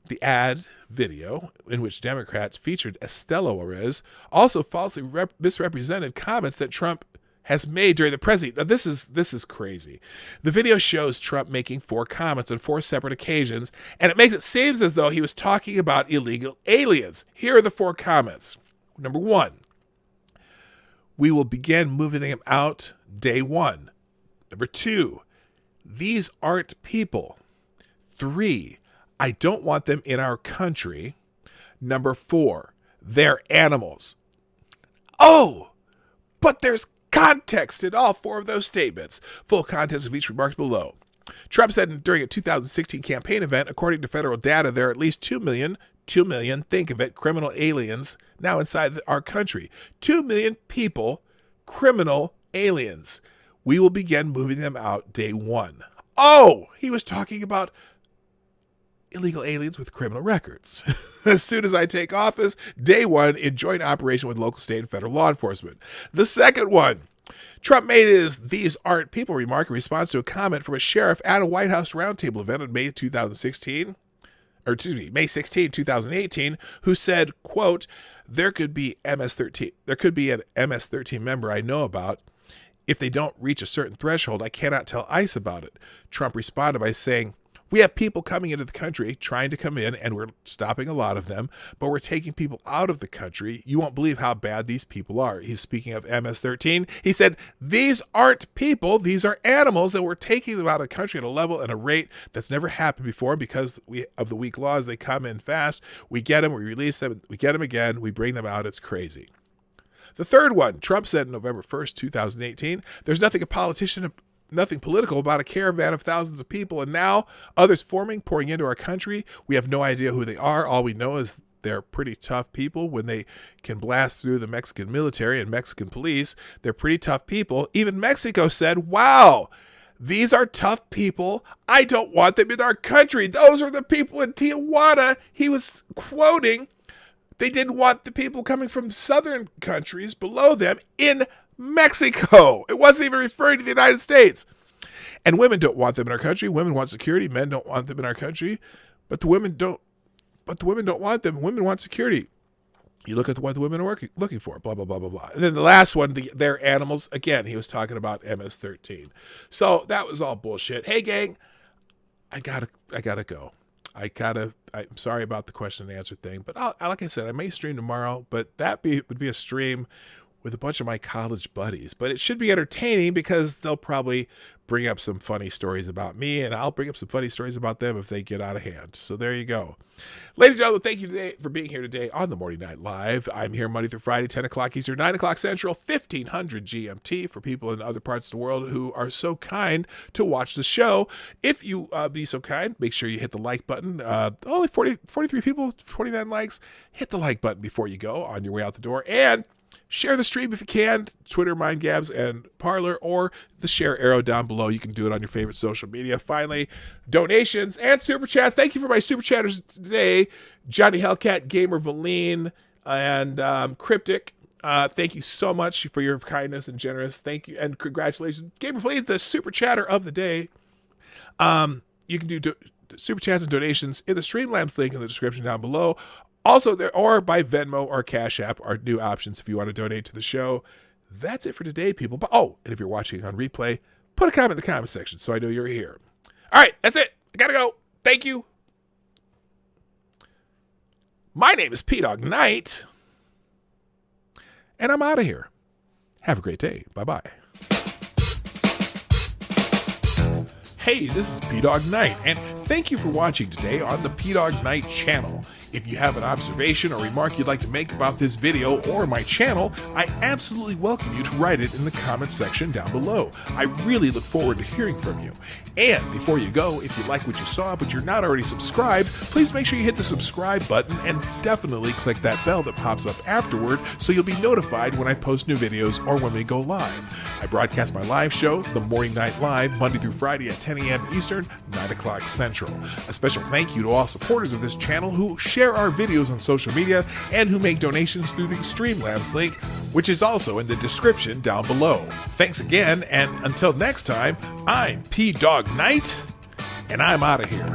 The ad video, in which Democrats featured Estela Juarez, also falsely misrepresented comments that Trump has made during the presidency. Now, this is crazy. The video shows Trump making 4 comments on 4 separate occasions, and it makes it seem as though he was talking about illegal aliens. Here are the 4 comments. Number 1, we will begin moving them out day 1. Number 2, these aren't people. 3, I don't want them in our country. Number 4, they're animals. Oh, but there's context in all 4 of those statements. Full context of each remark below. Trump said during a 2016 campaign event, according to federal data, there are at least 2 million, think of it, criminal aliens now inside our country. 2 million people, criminal aliens. We will begin moving them out day 1. Oh, he was talking about illegal aliens with criminal records. As soon as I take office, day one in joint operation with local, state, and federal law enforcement. The second one, Trump made his "these aren't people" remark in response to a comment from a sheriff at a White House roundtable event on May 16, 2018, who said, quote, there could be an MS-13 member I know about. If they don't reach a certain threshold, I cannot tell ICE about it. Trump responded by saying, we have people coming into the country trying to come in, and we're stopping a lot of them, but we're taking people out of the country. You won't believe how bad these people are. He's speaking of MS-13. He said, these aren't people, these are animals, and we're taking them out of the country at a level and a rate that's never happened before because of the weak laws. They come in fast. We get them, we release them, we get them again, we bring them out. It's crazy. The third one, Trump said on November 1st, 2018, there's nothing political about a caravan of thousands of people, and now others pouring into our country. We have no idea who they are. All we know is they're pretty tough people. When they can blast through the Mexican military and Mexican police, they're pretty tough people. Even Mexico said, wow, these are tough people. I don't want them in our country. Those are the people in Tijuana he was quoting. They didn't want the people coming from southern countries below them in Mexico. It wasn't even referring to the United States. And women don't want them in our country. Women want security. Men don't want them in our country. But the women don't want them. Women want security. You look at what the women are looking for, blah, blah, blah, blah, blah. And then the last one, they're animals. Again, he was talking about MS-13. So that was all bullshit. Hey, gang, I gotta go. I'm sorry about the question and answer thing, but like I said, I may stream tomorrow, but would be a stream with a bunch of my college buddies. But it should be entertaining because they'll probably bring up some funny stories about me, and I'll bring up some funny stories about them if they get out of hand. So there you go. Ladies and gentlemen, thank you today for being here today on the Morning Night Live. I'm here Monday through Friday, 10 o'clock Eastern, 9 o'clock Central, 1500 GMT for people in other parts of the world who are so kind to watch the show. If you be so kind, make sure you hit the like button. Only 43 people, 29 likes. Hit the like button before you go on your way out the door. And share the stream if you can. Twitter, MindGabs, and Parler, or the share arrow down below. You can do it on your favorite social media. Finally, donations and super chats. Thank you for my super chatters today. Johnny Hellcat, Gamer Valine, and Cryptic. Thank you so much for your kindness and generous. Thank you and congratulations. Gamer Valine, the super chatter of the day. You can do super chats and donations in the Streamlabs link in the description down below. Also, there or by Venmo or Cash App are new options if you want to donate to the show. That's it for today, people. But and if you're watching on replay, put a comment in the comment section so I know you're here. All right, that's it. I gotta go. Thank you. My name is PDawg Knight, and I'm out of here. Have a great day. Bye-bye. Hey, this is PDawg Knight, and thank you for watching today on the PDawg Knight Channel. If you have an observation or remark you'd like to make about this video or my channel, I absolutely welcome you to write it in the comment section down below. I really look forward to hearing from you. And before you go, if you like what you saw but you're not already subscribed, please make sure you hit the subscribe button and definitely click that bell that pops up afterward so you'll be notified when I post new videos or when we go live. I broadcast my live show, The Morning Night Live, Monday through Friday at 10 a.m. Eastern, 9 o'clock Central. A special thank you to all supporters of this channel who share our videos on social media and who make donations through the Streamlabs link, which is also in the description down below. Thanks again, and until next time, I'm PDawg Knight, and I'm out of here.